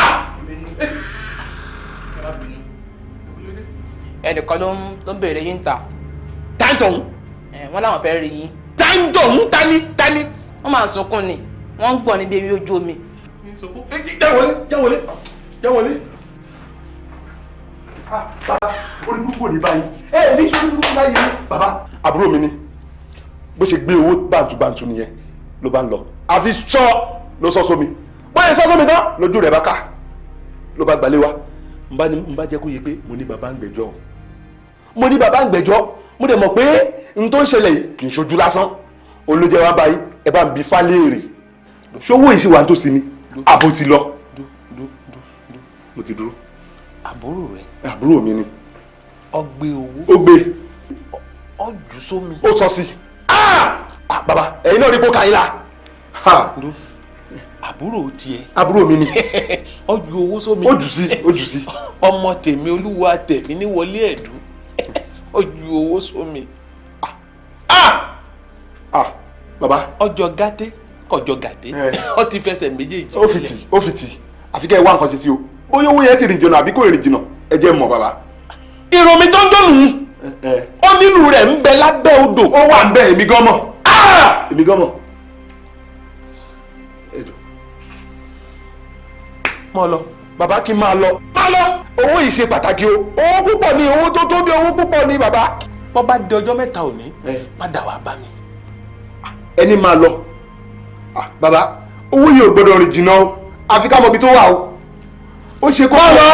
ẹnìkan ló ń béèrè yín ta. táǹtọ̀hún. wọ́n láwọn fẹ́ rí yín. táǹtọ̀hún tani. wọ́n máa sunkún ni wọ́n ń gbọ́ níbi ewé ojú omi. jáwọlé. bàbá orí púpọ̀ ní báyìí ní sórí púpọ̀ báyìí bàbá. àbúrò mi ni bó ṣe gbé owó bàǹtùbàǹtù nìyẹn ló bá ń lọ àfi ṣọ́ ló sọ sómi bóyá sọ sómi tán lójú rẹ̀ bá ká ló bá gbalé wa n bá jẹ́ kó yẹ pé mo ní bàbá ń gbẹ́jọ́ mo dẹ̀ mọ̀ pé n tó ń ṣẹlẹ̀ yìí kì í ṣojú lásán olójẹ́ wa báyìí ẹ bá ń bi fálẹ́ẹ̀rì ṣówó ìṣèwà tó sí ni àbò ti lọ mo ti dúró. àbúrò rẹ. àbúrò mi ni. ó gbé owó. ó gbé. ó jù sómi. ó sọ sí. bàbá ẹ̀yin náà rí kó ka yín la. àbúrò tiẹ̀. àbúrò mi ni. ó ju owó sómi. ó jù sí. ọmọ tèmi olúwa tèmi ní wọlé ẹ̀dùn ó ju owó sómi. bàbá. ọjọ́ gàtẹ́ kọjọ́ gàtẹ́ ó ti fẹsẹ̀ méjèèjì. ó fi tì àfi kẹ́ ẹ wá nǹkan ṣe sí o bóyá owó yẹn ti rìn jìnnà àbí kò rìn jìnnà ẹ jẹ́ mọ̀ bàbá. ìrùn mi tó ń dọ̀nù ó nílùú rẹ̀ ń bẹ lábẹ́ odò. ó wà ń bẹ èmi gan mọ̀. èmi gan mọ̀. mọ lọ. bàbá kí n máa lọ. máa lọ. owó yìí ṣe pàtàkì o owó púpọ̀ ni owó tó tóbi owó púpọ̀ ni bàbá. bọ́ bá di ọjọ́ mẹ́ta òní padà wá bá mi. ẹni máa lọ bàbá owó yìí ò gbọdọ̀ rìn jìnnà o àfi ká mọ ibi tó wà o ó ṣe kó. má lọ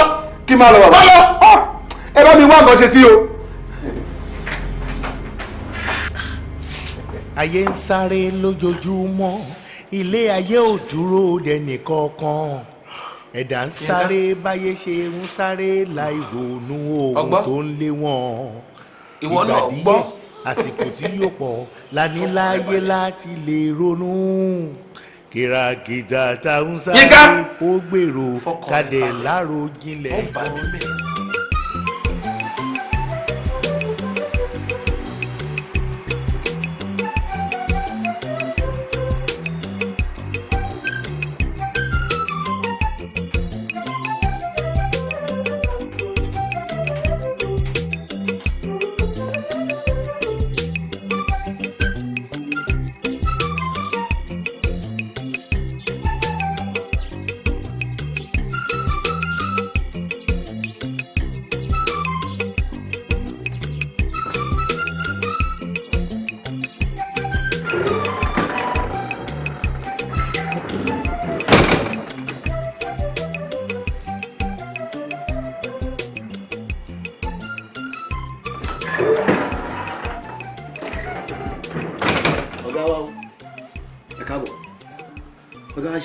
kí má lọ bàbá. má lọ ẹ bá mi wá nǹkan ṣe sí o. ayé ń sáré lójoojúmọ́ ilé ayé ò dúró dẹnì kankan ẹ̀dá ń sáré báyé ṣe ń sáré láì ronú ohun tó ń lé wọn ìwọ náà gbọ́ àsìkò tí yóò pọ̀ láníláyé láti lè ronú kìràkìtà tá ń sáré ó gbèrò kàdé láròjinlẹ̀ kan.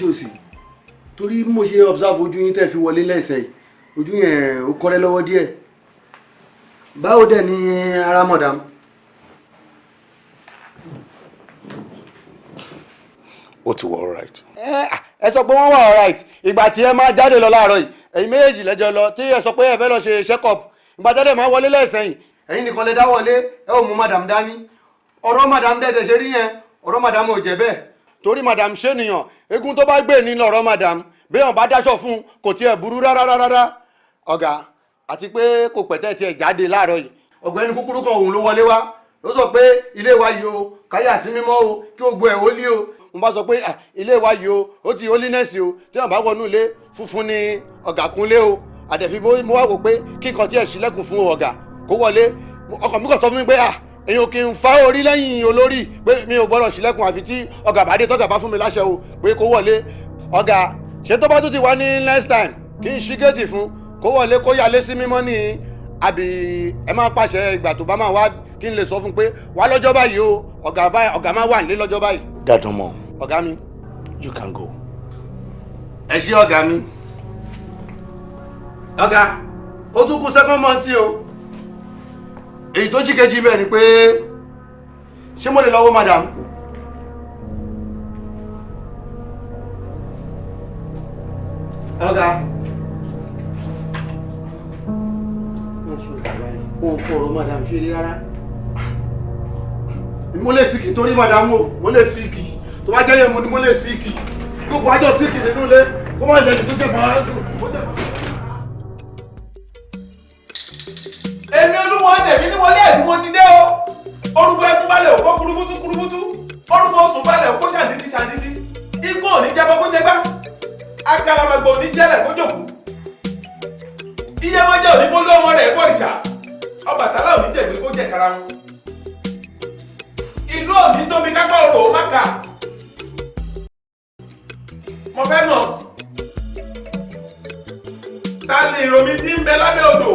ṣé o sì torí mo ṣe observe ojú yín tẹ́ fi wọlé lẹ́sẹ̀ yìí ojú yẹn ó kọ́rẹ́ lọ́wọ́ díẹ̀ báwo dẹ̀ ni ara madam. ó ti wọ alright. ẹ sọ pé wọ́n wà alright ìgbà tí ẹ máa jáde lọ láàárọ̀ yìí ẹ̀yin méjèèjì lẹ́jọ́ lọ tí ẹ sọ pé ẹ fẹ́ lọ ṣe check up ìgbà jáde máa wọlé lẹ́sẹ̀ yìí ẹ̀yin nìkan lè dá wọlé ẹ ò mú madam dání ọ̀rọ̀ madam dẹ̀dẹ̀ ṣe rí yẹn ọ̀rọ̀ madam ò jẹ́ bẹ́ẹ̀ torí madam ṣènìyàn egun tó bá gbé ní lọ́rọ̀ madam béèyàn bá dáṣọ fún kò tiẹ̀ burú rárá ọ̀gá àti pé kò pẹ̀tẹ́ tiẹ̀ jáde láàárọ̀ yìí ọ̀gbẹ́ni kúkúrú kan òun ló wọlé wá ló sọ pé ilé wa yìí o káyà sí mímọ́ o kí gbogbo ẹ̀ ó lé o mo bá sọ pé ilé wa yìí o ó ti holiness o tí wọn bá wọnú ilé funfun ni ọ̀gá kúnlé o àdẹ̀fí mo wá wò pé kí nǹkan tí ẹ̀ sílẹ̀kùn fún ọ̀gá kó wọlé ọkàn mi kàn sọ fún mi pé èyàn kì í fa orí lẹ́yìn olórí pé mi ò gbọ́dọ̀ sílẹ̀kùn àfi tí ọ̀gá bá dé tọ́gà bá fún mi láṣẹ o pé kó wọlé ọ̀gá ṣé tó bá tún ti wá ní next time kí n ṣí géètì fún kó wọlé kó yálé sí mímọ́ ní àbí ẹ máa pàṣẹ ìgbà tó bá máa wá kí n lè sọ fún pé wá lọ́jọ́ báyìí o ọ̀gá máa wà nílé lọ́jọ́ báyìí. Dad mọ. ọ̀gá mi. You can go. ẹ ṣé ọ̀gá mi. ọ̀gá ó tún kú second month o èyí tó jí kejì bẹ́ẹ̀ ni pé ṣé mo lè lọ wò madam. ọ̀gá wọn fọ̀rọ̀ madam ṣe rí rárá mo lè síkì torí madam o mo lè síkì tó bá jẹ́ yẹn mo ni mo lè síkì gbogbo àjọ síkì nínú ilé kó má ṣe tó jẹ́ máa dùn. èmi olúmọ tèmi ní wọlé ẹ̀dùn mo ti dé o orúkọ ẹfún balẹ̀ òkó kurumutu orúkọ sùn balẹ̀ òkó ṣàndídí igbó ò ní jẹ́bọ́ kó jẹ́gbá akalamagbo ò ní jẹ́lẹ̀ kó jòkó iyemọjẹ ò ní fọlú ọmọ rẹ̀ bọ̀rìṣà Ọbàtálá ò ní jẹ̀gbé kó jẹ̀ karahun ìlú ò ní tóbi kápá òrò ó má kà mo fẹ́ mọ̀ ta lè romi tí ń bẹ lábẹ́ odò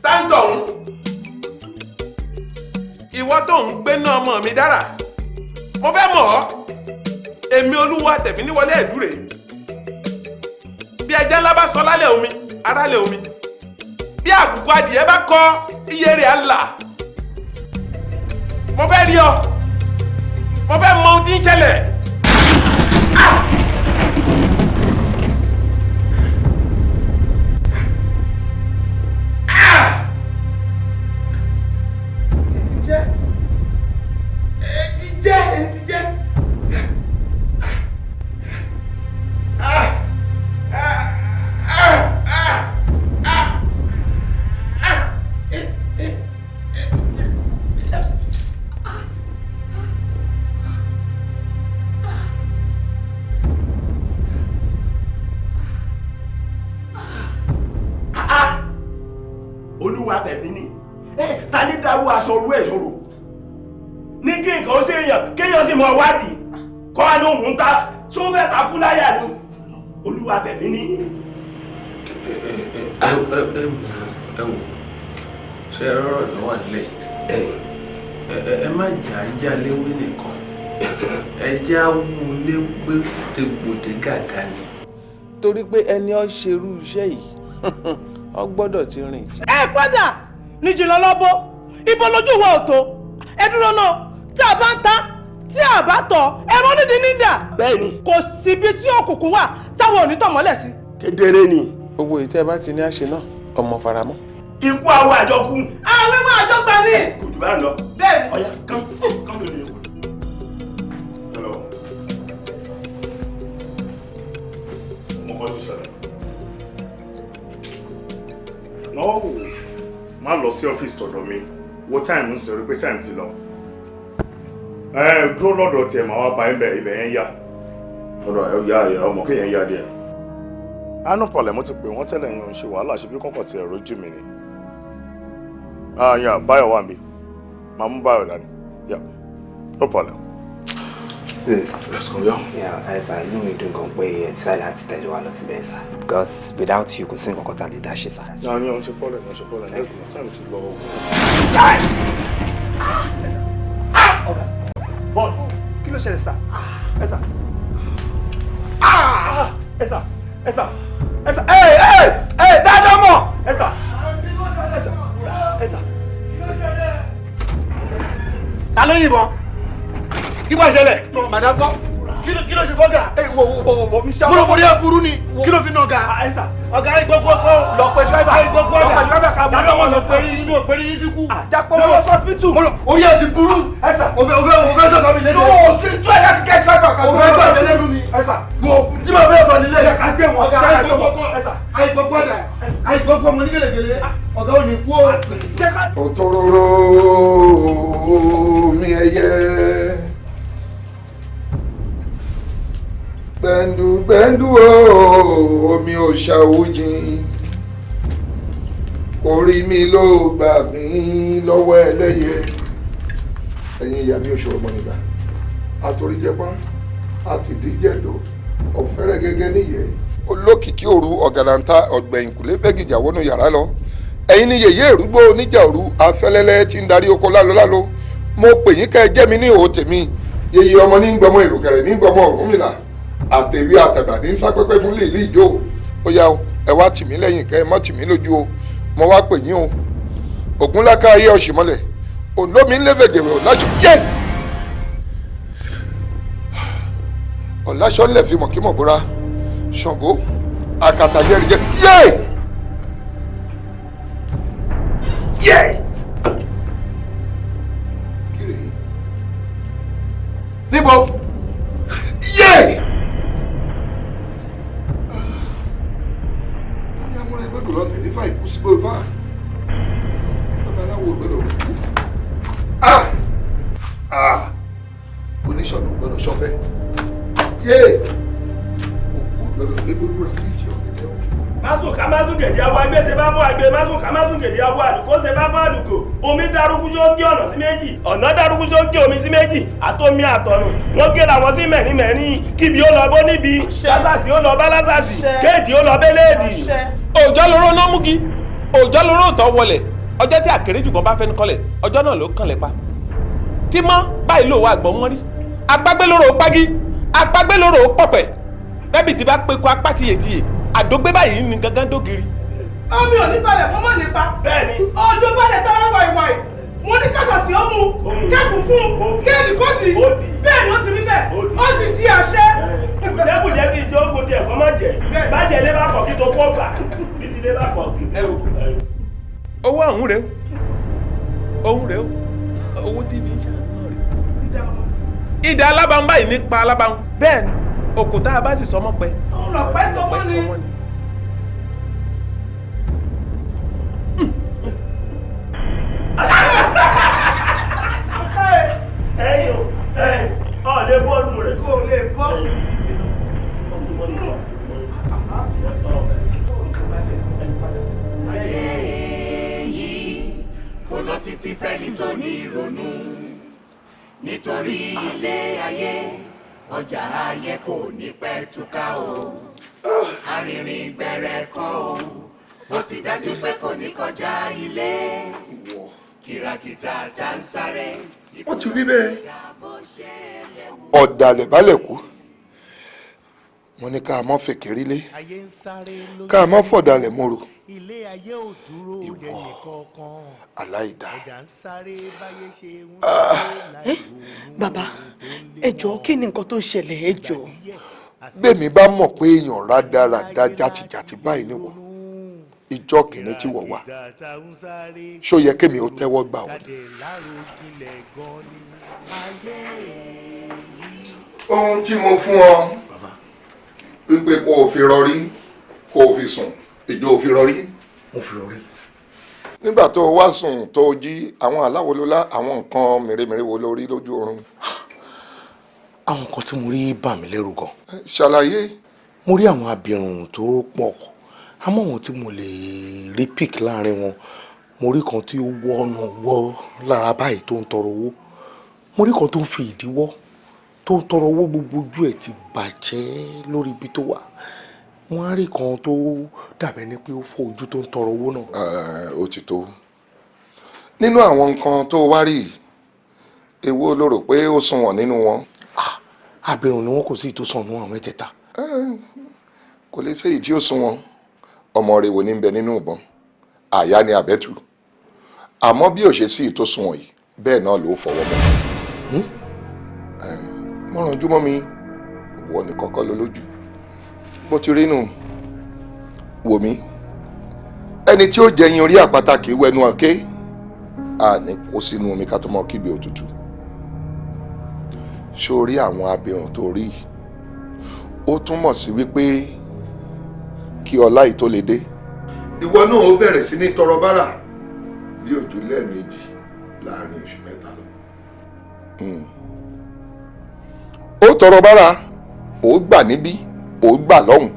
táǹtọ̀hún ìwọ tó ń gbé náà ọmọ mi dára mo fẹ́ mọ̀ ọ́ èmi olúwo àtẹ̀fíníwọlé ẹ̀dúrè bí ẹja ńlá bá sọ lálẹ́ omi arálẹ̀ omi bí àkùkọ adìyẹ bá kọ iye rẹ̀ á là mo fẹ́ rí ọ mo fẹ́ mọ ohun tí ń ṣẹlẹ̀. sọ orú ẹ̀ sọ̀rọ̀ ní kí nǹkan ó ṣe èèyàn kéèyàn sì mọ wádìí kọ́ wa ní òun ta tó fẹ́ takú láyà ni olúwa tẹ̀mí ní. ẹ wò ṣe rọrọ tó wà nílẹ̀ ẹ má jà léwé nìkan ẹ já wú léwé tegbòde gàgà ni. torí pé ẹni ọ ṣerú iṣẹ́ yìí ọ gbọ́dọ̀ ti rìn. ẹ padà níjìnlá lọ́bọ̀ ibo lójú wa ò tó ẹ dúró náà tí a bá ń ta tí a bá tọ̀ ẹ̀rọ nídìí nídà. bẹ́ẹ̀ni. kò síbi tí òkùnkùn wà táwọn ò ní tọ̀ mọ́lẹ̀ sí. kedere ni. gbogbo ìtẹ́ bá ti ní àṣẹ náà ọmọ faramọ́. ikú àwọn àjọkú. àwọn ẹgbẹ́ àjọgbá ni. kò jù bá ń lọ. bẹ́ẹ̀ni. ọ̀yà kán ló lè wò. mo kọ́ sí ṣẹlẹ̀. náà má lọ sí ọ́fíìsì tọ̀dọ̀ mi wo táìmù ń sọ̀rọ̀ pé táìmù ti lọ. Dúró lọ́dọ̀ tiẹ̀ máa wá bá ibẹ̀ yẹn yá lọ́dọ̀ ẹ̀ ọmọ kéèyàn yá díẹ̀. No problem, mo ti pè wọ́n tẹ́lẹ̀ yẹn ń ṣe wàhálà ṣe bí kọ́kọ́ ti ẹ̀rọ jù mí ni. Báyọ̀ wà níbí màá mú Báyọ̀ dání. No problem. Let's go, yo. Ẹ̀sà inú mi dùn gan pé ẹ ti sáyé láti tẹ̀lé wa lọ síbẹ̀ ẹ̀sà. Because without you kò sí nǹkan kan tá a lè dá ṣe sá. Ní ọ̀n ṣe problem, lẹ́gbẹ̀ẹ́ time ti lọ. Boss, kí ló ṣẹlẹ̀ sá? Ẹ̀sà. Ẹ̀sà. Dáadáa mọ̀! Ẹ̀sà. Ta ló yìnbọn? Kí wá ṣẹlẹ̀? Madam kọ́. Kí ló ṣe fọ́gà? Wo mi ṣá. Mo rí ẹ burú ni. Kí ló fi náà ga? Ẹ̀sà. Ọ̀gá ìgbọ́gbọ́ kọ́. Lọ pé driver. Lọ pé driver ká mọ̀. Dábẹ́ wọn lọ pé inú òpèrè yìí ti kú. Jápọ̀ wọn lọ sọ́sìpítù. Orí ẹ ti burú. Ẹ̀sà. O fẹ́ sọ̀tọ̀ mi lẹ́sẹ̀. No, tó ẹ̀ láti kẹ́ driver ká. O fẹ́ gbà mí lẹ́nu ni. Ẹ̀sà. Wo tí màá bẹ́ẹ̀ fọ nílé. Ká gbé wọn. Àìgbọ́gbọ́ ọmọ ní gèlègèlè. Ọ̀gá ò ní kú o. Òtòròrò mi ẹyẹ gbẹ̀ndùgbẹ̀ndù omi ò ṣàwùjìn orí mi ló gbà mí lọ́wọ́ ẹlẹ́yẹ ẹ̀yin ìyá mi ò ṣòro mọ́ nígbà àtòríjẹpọ́n àtìdíjẹ̀dọ̀ ọ̀fẹ́rẹ́ gẹ́gẹ́ níyẹn. olókìkí òru ọ̀gàdàntà ọ̀gbẹ̀yìnkùlé bẹ́gìjà wọnú yàrá lọ ẹ̀yin ni yèyé ìrúgbó oníjà òru afẹ́lẹ́lẹ́ tí ń darí oko lálolálo mo pè yín kẹ́ ẹ jẹ́ mi ní ìhò tèmi yèyé ọmọ ní gbọmọ ìrùkẹ̀rẹ̀ ní gbọmọ Ọ̀rúnmìlà àtẹ̀wé àtàgbà ní sápẹ́pẹ́ fún lè ìjó ó yá o ẹ wá tì mí lẹ́yìn kẹ́ ẹ mọ́ tì mí lójú o mo wá pè yín o ògúnláká ayé ọ̀ṣìmọ́lẹ̀ olómi ńlẹ́fẹ̀jẹ̀wẹ̀ ọ̀làṣọ yẹ ọ̀làṣọ ńlẹ̀ fi mọ̀kímọ̀ bóra Ṣàngó àkàtà jẹ́rìjẹ́ yẹ yẹ kiri níbo yẹ. gbọ́dọ̀ lọ tẹ̀lé fà ikú sí gbọ́dọ̀ fà babaláwo gbọ́dọ̀ kú oníṣọ̀nà gbọ́dọ̀ sọ́fẹ́ yé òkú gbọ́dọ̀ gbé gbogbo rẹ̀ ní ìjì ọ̀gẹ̀dẹ̀ o. Másùn ká másùn gèdè awọ agbé ṣe bá fún agbé másùn ká másùn gèdè awọ àlùkò ṣe bá fún àlùkò omi darúkú yóò gé ọ̀nà sí méjì ọ̀nà darúkú yóò gé omi sí méjì àtomi àtọ̀run wọ́n gé làwọn sí mẹ́rin mẹ́rin kíbi ó lọ bó níbi lásàsì ó lọ bá lásàsì kéèdì ó lọ bẹ́lẹ́ẹ̀dì. òòjọ́ lóró náà múgi òòjọ́ lóró ìtọ́ wọlẹ̀ ọjọ́ tí àkéréjù kan bá fẹ́ ní kọlẹ̀ ọjọ́ náà ló kànlẹ̀ pa tí mọ́ báyìí ló wà àgbọ̀n wọn rí agbágbé lóró pági agbágbé lóró pọ̀pẹ̀ bẹ́bí ti bá pé kó apá tiyètiyè àdógbé báyìí ní gangan dógiri. omi ò ní balẹ̀ kó mọ̀ nípa. bẹ́ẹ̀ni. ọjọ́ balẹ̀ tọ́lá wàìwàì mo ní kásàsì ó mu kẹ́fù fún kéèdì kó di bẹ́ẹ̀ ni ó ti rí bẹ́ẹ̀ ó sì di àṣẹ. kùjẹ́kùjẹ́ kí ijó ogun tiẹ̀ kọ́ mọ̀ jẹ́ bàjẹ́ lé bá kọ̀ kí tó kó gbà bí ti lé bá kọ̀ kí. owó ọ̀hún rèé ọ̀hún rèé owó tí mi ń ṣàánú rèé. ìdá alábàáhùn báyìí nípa alábàáhùn. bẹ́ẹ̀ni. òkúta a bá sì sọmọ pẹ. òun lọ pẹ́ sọmọ ni. ẹ̀yin o ọ̀ lè bọ́ọ̀lù rẹ̀. kò lè bọ́. ayé yìí kò lọ títí. títí fẹ́ni tó ní ìrònú nítorí ilé ayé ọjà ayé kò ní pẹ́ túká o arìnrìn gbẹ̀rẹ̀ kan o ó ti dájú pé kò ní kọjá ilé kìràkìtà tá ń sáré. wọ́n ti rí bẹ́ẹ̀ ọ̀dàlẹ̀ balẹ̀ kú wọ́n ní ká mọ́ fèkèrí lé ká mọ́ fọ̀dàlẹ̀ mọ́rò ìwọ aláìdá. bàbá ẹ jọ̀ọ́ kí ni nǹkan tó ń ṣẹlẹ̀ ẹ jọ̀ọ́. bẹ́ẹ̀mi bá mọ̀ pé èèyàn rádaràda játijàti báyìí níwọ̀ ìjọ kìíní tí wọ́n wà ṣó yẹ kémi ó tẹ́wọ́ gbà wọ́n. ohun tí mo fún ọ wípé kó o fi rọrí kó o fi sùn ìjọ ò fi rọrí. mo fi rọrí. nígbà tó o wá sùn tó o jí àwọn aláwolólá àwọn nǹkan mèremère wo ló rí lójú oorun. àwọn nǹkan tí mo rí bà mí lẹ́rù gan. ṣàlàyé. mo rí àwọn abirùn tó pọ̀ àmọ́ àwọn tí mo lè rí pick láàrin wọn mo rí kan tí ó wọ́nà wọ́ lára báyìí tó ń tọrọ owó mo rí kan tó ń fi ìdíwọ́ tó ń tọrọ owó gbogbo ojú ẹ̀ ti bàjẹ́ lórí ibi tó wà wọ́n á rí kan tó dàbẹ́ ní pé ó fọ́ ojú tó ń tọrọ owó náà. ó ti tó nínú àwọn nǹkan tó wá rí èwo ló rò pé ó sunwọ̀n nínú wọn. abirùn ni wọn kò sí ìtòsànnú àwọn mẹ́tẹ̀ẹ̀ta. kò lè ṣe èyí tí ó sunwọ̀n ọmọ rẹ̀ wò ní bẹ nínú ìbọn àyà ni àbẹ́tù àmọ́ bí ò ṣe sí ìtòsùn wọ̀nyí bẹ́ẹ̀ náà ló fọwọ́ mọ́. mọ́rànjú mọ́ mi wọ ní kọ́kọ́ ló lójú bó ti rí nù wò mí ẹni tí ó jẹyin orí àpáta kì í wẹnu ọ̀kẹ́ àní kó sínú omi ká tó mọ kígbe òtútù sórí àwọn abirùn tó rí ó túmọ̀ sí wípé kí ọlá yìí tó lè dé ìwọ náà ó bẹ̀rẹ̀ sí ní tọrọ bárà bí òjò lẹ́ẹ̀mejì láàrin oṣù mẹ́ta lọ. ó tọrọ bárà ó gbà níbí ó gbà lọ́hùn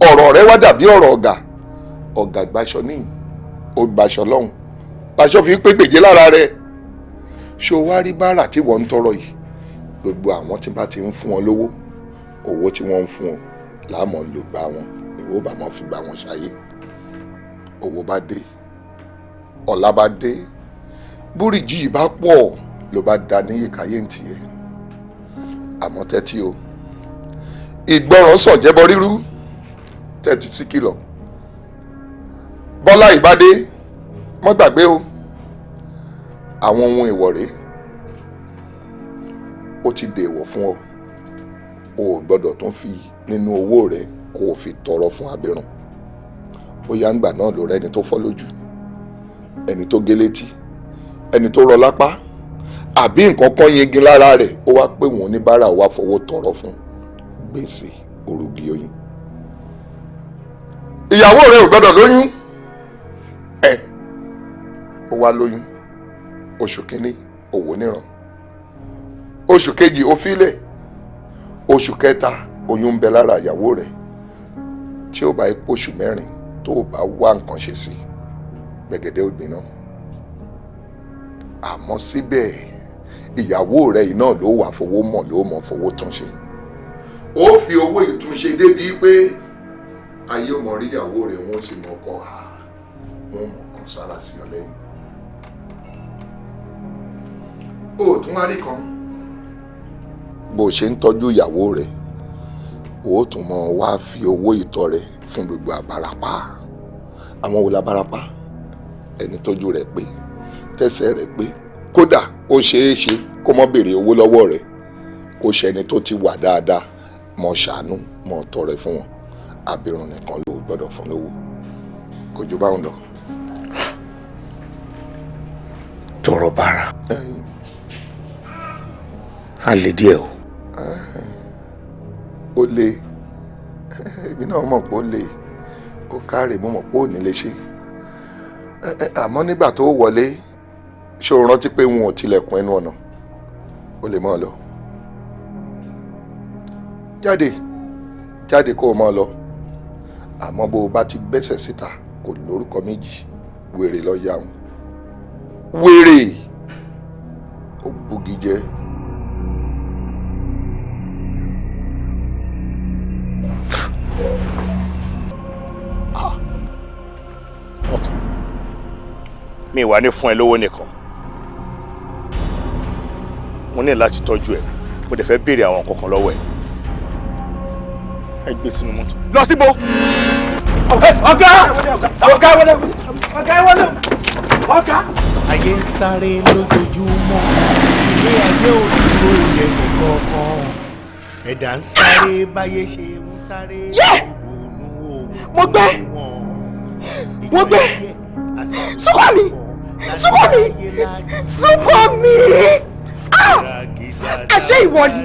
ọ̀rọ̀ rẹ wá dàbí ọ̀rọ̀ ọ̀gà gbaṣọ níyìn ó gbaṣọ lọ́hùn aṣọ fi pé gbèjé lára rẹ ṣó wá rí bárà tí wọ́n ń tọrọ yìí gbogbo àwọn tí bá ti ń fún wọn lówó owó tí wọ́n ń fún ọ láàmú ló gbà wọn ni ó bá máa fi gbà wọn ṣayé owó bá dé ọlá bá dé búrìjì yìí bá pọ̀ ló bá da níyì káyé ntì yẹ àmọ́ tẹ́tí o ìgbọràn sọ̀jẹ́bọ rírú tẹ́tí sí kìlọ̀ bọ́lá ìbádé mọ́ gbàgbé o àwọn ohun èèwọ̀ rèé ó ti dèèwọ̀ fún ọ o ò gbọ́dọ̀ tún fi nínú owó rẹ kó o fi tọrọ fún abirùn bóyá ńgbà náà ló rẹni tó fọ́ lójú ẹni tó gé létí ẹni tó rọ lápá àbí nǹkan kan yegin lára rẹ̀ ó wá pé wọn oníbàárà wá fowó tọrọ fún gbèsè òrùbí oyún ìyàwó rẹ ò gbọ́dọ̀ lóyún ó wá lóyún oṣù kínní òwò níran oṣù kejì ó filẹ̀ oṣù kẹta oyún ń bẹ lára ìyàwó rẹ̀ tí ó bá ipò oṣù mẹ́rin tó o bá wá nǹkan ṣe sí gbẹ̀gẹ̀dẹ̀ ògbìn náà àmọ́ síbẹ̀ ìyàwó rẹ̀ yìí náà ló wà fowó mọ̀ ló mọ̀ fowó tún ṣe ó fi owó ìtúnṣe débi pé ayé ọmọ rí ìyàwó rẹ̀ wọ́n sì mọ̀ ọkọ̀ ha wọ́n mọ̀ kan sára sí ọ lẹ́yìn ó tún wá rí kan bó o ṣe ń tọ́jú ìyàwó rẹ̀ ó tún mọ̀ wá fi owó ìtọ́ rẹ̀ fún gbogbo àbárapá àwọn wo lábárapá ẹni tójú rẹ̀ pé tẹ́sẹ̀ rẹ̀ pé kódà ó ṣeé ṣe kó mọ́ béèrè owó lọ́wọ́ rẹ̀ kó ṣẹni tó ti wà dáadáa mọ̀ ṣàánú mọ̀ tọrẹ fún wọn abirùn nìkan ló gbọ́dọ̀ fún lówó kò ju báwọn lọ. tọrọ bára a lè díẹ̀ o. ó lè èmi náà mọ̀ pé ó lè ó káre mo mọ̀ pé ó ní lè ṣe àmọ́ nígbà tó wọlé ṣé o rántí pé wọn ò tilẹ̀kùn ẹnu ọ̀nà ó lè mọ́ ọ lọ jáde kó o mọ́ ọ lọ àmọ́ bó o bá ti bẹ́sẹ̀ síta kò lórúkọ méjì wèrè lọ yá wọn wèrè ó bugi jẹ. mi wà ní fún ẹ lówó nìkan mo ní láti tọ́jú ẹ mo dẹ̀ fẹ́ béèrè àwọn kankan lọ́wọ́ ẹ. ẹ gbé sínú mọ́tò. lọ síbo. ọ̀gá. ayé ń sáré lójoojúmọ́ ilé ayé ò dúró ilé nìkankan ẹ̀dá ń sáré báyé ṣe ń sáré ìrònú òun. mo gbé Súnkànmí àṣé ìwọ ni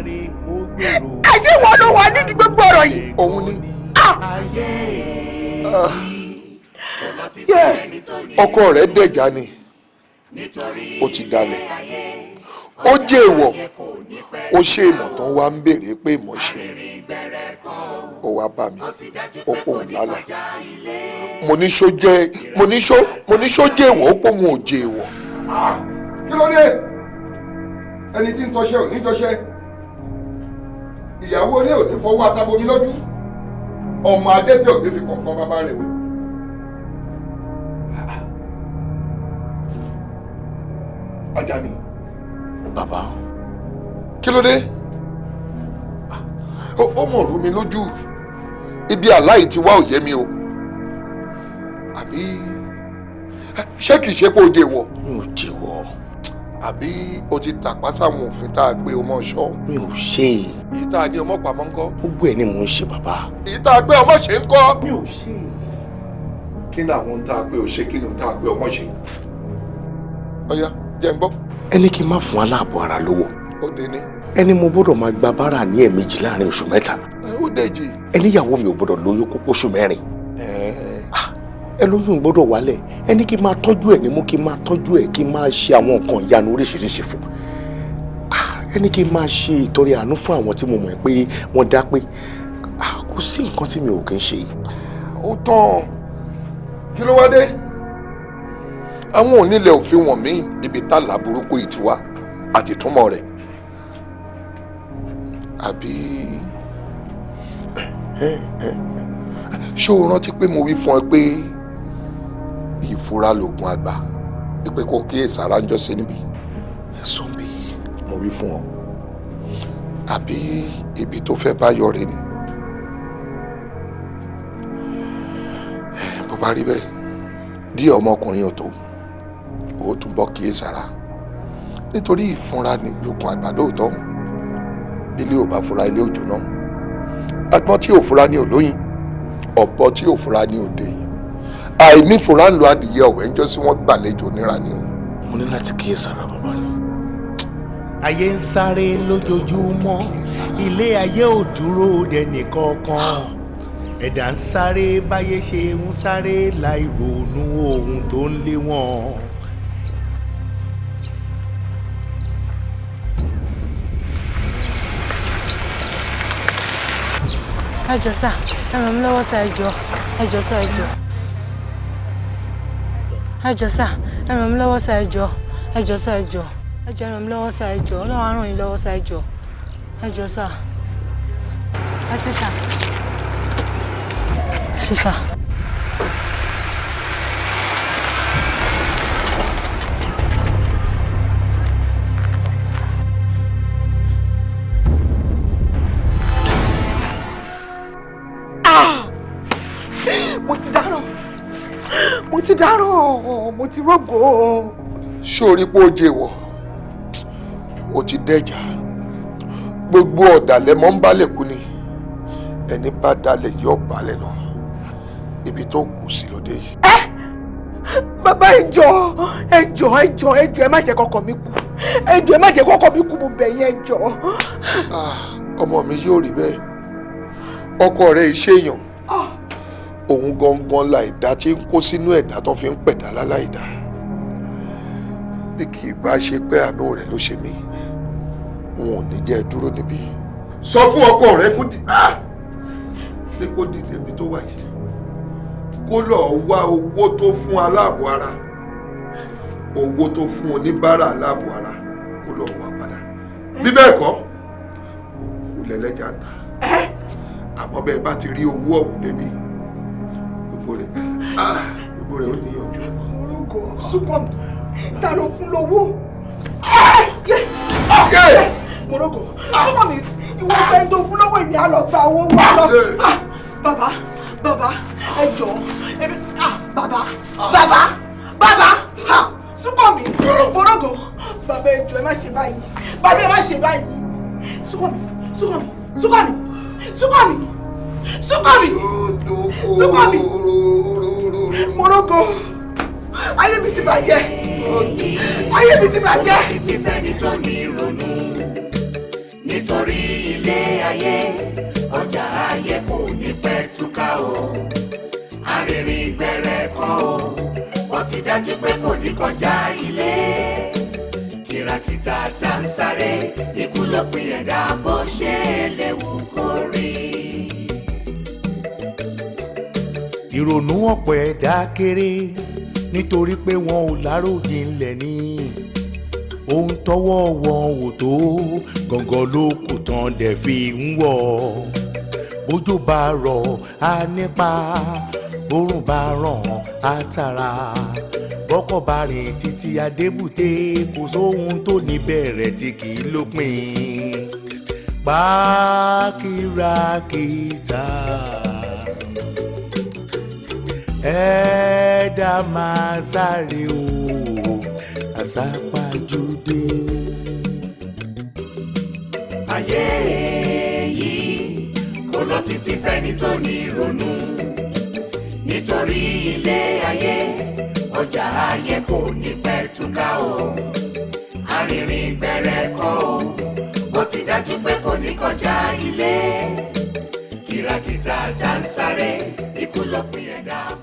àṣé ìwọ ló wà nídìí gbogbo ọ̀rọ̀ yìí. òun ni. ọkọ rẹ̀ dẹ̀já ni ó ti dalẹ̀ ó jẹ́ èèwọ̀ ó ṣe ìmọ̀ tán wá ń béèrè pé ìmọ̀ ṣe ó wá bá mi ó pòun lálà mo ní ṣó jẹ́ èèwọ̀ ó pòun ò jẹ́ èèwọ̀. kí ló dé ẹni tí ń tọṣẹ ò ní tọṣẹ ìyàwó ilé ò ní fọwọ́ atabomi lójú ọmọ adẹ́tẹ̀ ò ní fi kọ̀ọ̀kan bàbá rẹ̀ wé. Àjàní. bàbá kí ló dé ó mọ̀ rú mi lójú ibi àláì ti wá òye mi o àbí ṣé kìí ṣe pé o jẹ wọ. mi ò jẹ wọ. àbí o ti tàpá sáwọn òfin tá a gbé ọmọ ṣọ. mi ò ṣe é. èyí tá a ní ọmọ pamọ́ ńkọ́. gbogbo ẹ̀ ni mò ń ṣe bàbá. èyí tá a gbé ọmọ ṣe ńkọ́. mi ò ṣe é. kí ni àwọn tá a gbé o ṣe kí ni tá a gbé ọmọ ṣe. ọ̀ya jẹ́ ń gbọ́. ẹni kí n má fún aláàbọ̀ ara lówó. ó dé ní. ẹni mo gbọ́dọ̀ máa gba bárà ní ẹ̀ẹ̀mejì láàrin oṣù mẹ́ta. ó dẹ̀jì. ẹni ìyàwó mi ò gbọ́dọ̀ lóyún kó oṣù mẹ́rin. ẹ lóyún gbọ́dọ̀ wálẹ̀ ẹni kí n máa tọ́jú ẹ̀ ní mú kí n máa tọ́jú ẹ̀ kí n máa ṣe àwọn nǹkan ìyanu oríṣiríṣi fún. ẹni kí n máa ṣe ìtọrẹ àánú fún àwọn tí mo mọ̀ pé wọ́n dá pé kò sí nǹkan tí mi ò kí ń ṣe. ó tán kí ló wá dé. àwọn onílẹ̀ òfin wọ̀n mí ibi tá là burúkú yìí ti wá àti túmọ̀ rẹ̀ àbí ṣé o rántí pé mo wí fún ẹ pé ìfura lògùn àgbà pé kò kíyè sára ń jọ́sí níbí ẹ̀sùn bí mo wí fún ọ àbí ibi tó fẹ́ bá yọ rẹ ni bó bá rí bẹ́ẹ̀ díẹ̀ ọmọkùnrin ò tó ó tún bọ́ kíyè sára nítorí ìfúnra ni lògùn àgbà lóòótọ́ ilé ò bá fura ilé òjò náà agbọ́n tí ò fura ní olóyin ọ̀bọ tí ò fura ní òde yìí àìní fura ń lo adìyẹ ọ̀wẹ́ ńjọ́ sí wọ́n gbàlejò níra ni o. mo ní láti kíyè sára bàbá ni. ayé ń sáré lójoojúmọ́ ilé ayé ò dúró dẹnì kankan ẹ̀dá ń sáré báyé ṣe ń sáré láì ronú ohun tó ń lé wọn. ẹ jọ̀ọ́ sà ẹ ràn mí lọ́wọ́ sà ẹ jọ̀ọ́ ẹ jọ̀ọ́ sà ẹ jọ̀ọ́ ẹ jọ̀ọ́ sà ẹ ràn mí lọ́wọ́ sà ẹ jọ̀ọ́ ẹ jọ̀ọ́ sà ẹ jọ̀ọ́ ẹ jọ̀ọ́ ẹ ràn mí lọ́wọ́ sà ẹ jọ̀ọ́ Ọlọ́run á ràn yín lọ́wọ́ sà ẹ jọ̀ọ́ ẹ jọ̀ọ́ sà ẹ ṣé sà ẹ ṣé sà. mo ti rògó. sórí pé ó jẹ wọ ó ti dẹjà gbogbo ọ̀dàlẹ̀ mọ́ ń balẹ̀ kú ni ẹni bá dalẹ̀ yóò balẹ̀ lọ ibi tó kù sí lóde yìí. bàbá ẹjọ ẹ má jẹ́ kọ́kọ́ mi kú ẹjọ ẹ má jẹ́ kọ́kọ́ mi kú mo bẹ̀ yín ẹjọ. ọmọ mi yóò rí bẹ́ẹ̀ ọkọ rẹ̀ ìṣèyàn òun gangan la ẹ̀dá tí ń kó sínú ẹ̀dá tó fi ń pẹ̀dá láláìdá bí kì í bá ṣe pé àánú rẹ̀ ló ṣe mí wọn ò ní jẹ́ dúró níbí. sọ fún ọkọ rẹ kó dìde ibi tó wà yìí kó lọ́ọ́ wá owó tó fún aláàbọ̀ ara owó tó fún oníbàárà aláàbò ara kó lọ wá padà bí bẹ́ẹ̀ kọ́ òkú lẹ́lẹ́jà ń ta àmọ́ bẹ́ẹ̀ bá ti rí owó ọ̀hún débi gbogbo rẹ̀ ó níyànjú. orúkọ Súnkànmí ta ló fún lówó. Moroko Súnkànmí ìwọ fẹ́ tó fún lówó ìní àlọ́ gba owó wà lọ. Bàbá ẹ jọ̀ọ́ bàbá Súnkànmí Moroko bàbá ẹ jọ̀ọ́ ẹ má ṣe báyìí bàbá ẹ má ṣe báyìí Súnkànmí Moroko ayé mi ti bàjẹ́ títí fẹ́ni tó ní ìrònú nítorí ilé ayé ọjà ayé kò ní pẹ́ túká o arìnrìn gbẹ̀rẹ̀ kan o wọ́n ti dájú pé kò ní kọjá ilé kìràkìtà tá ń sáré ikú lópin ẹ̀dá bó ṣe léwu kó rí. ìrònú ọ̀pọ̀ ẹ̀dá kéré nítorí pé wọn ò láròjinlẹ̀ ní ohun tọ́wọ́ wọn ò tó gàngàn ló kù tán dẹ̀ fi ń wọ̀ bójò bá rọ̀ á nípa bórùn bá ràn á tàrà bọ́kọ̀ bá rìn títí adébùté kò sóhun tó ní bẹ̀rẹ̀ tí kì í lópin pákírakítà ẹ̀ẹ́dá máa sáré o àsápajúdé. ayé yìí kò lọ títí fẹ́ni tó ní ìrònú nítorí ilé ayé ọjà ayé kò ní pẹ́ túká o arìnrìn gbẹ̀rẹ̀ kan o ó ti dájú pé kò ní kọjá ilé kìràkìtà tá ń sáré ikú lópin ẹ̀dá.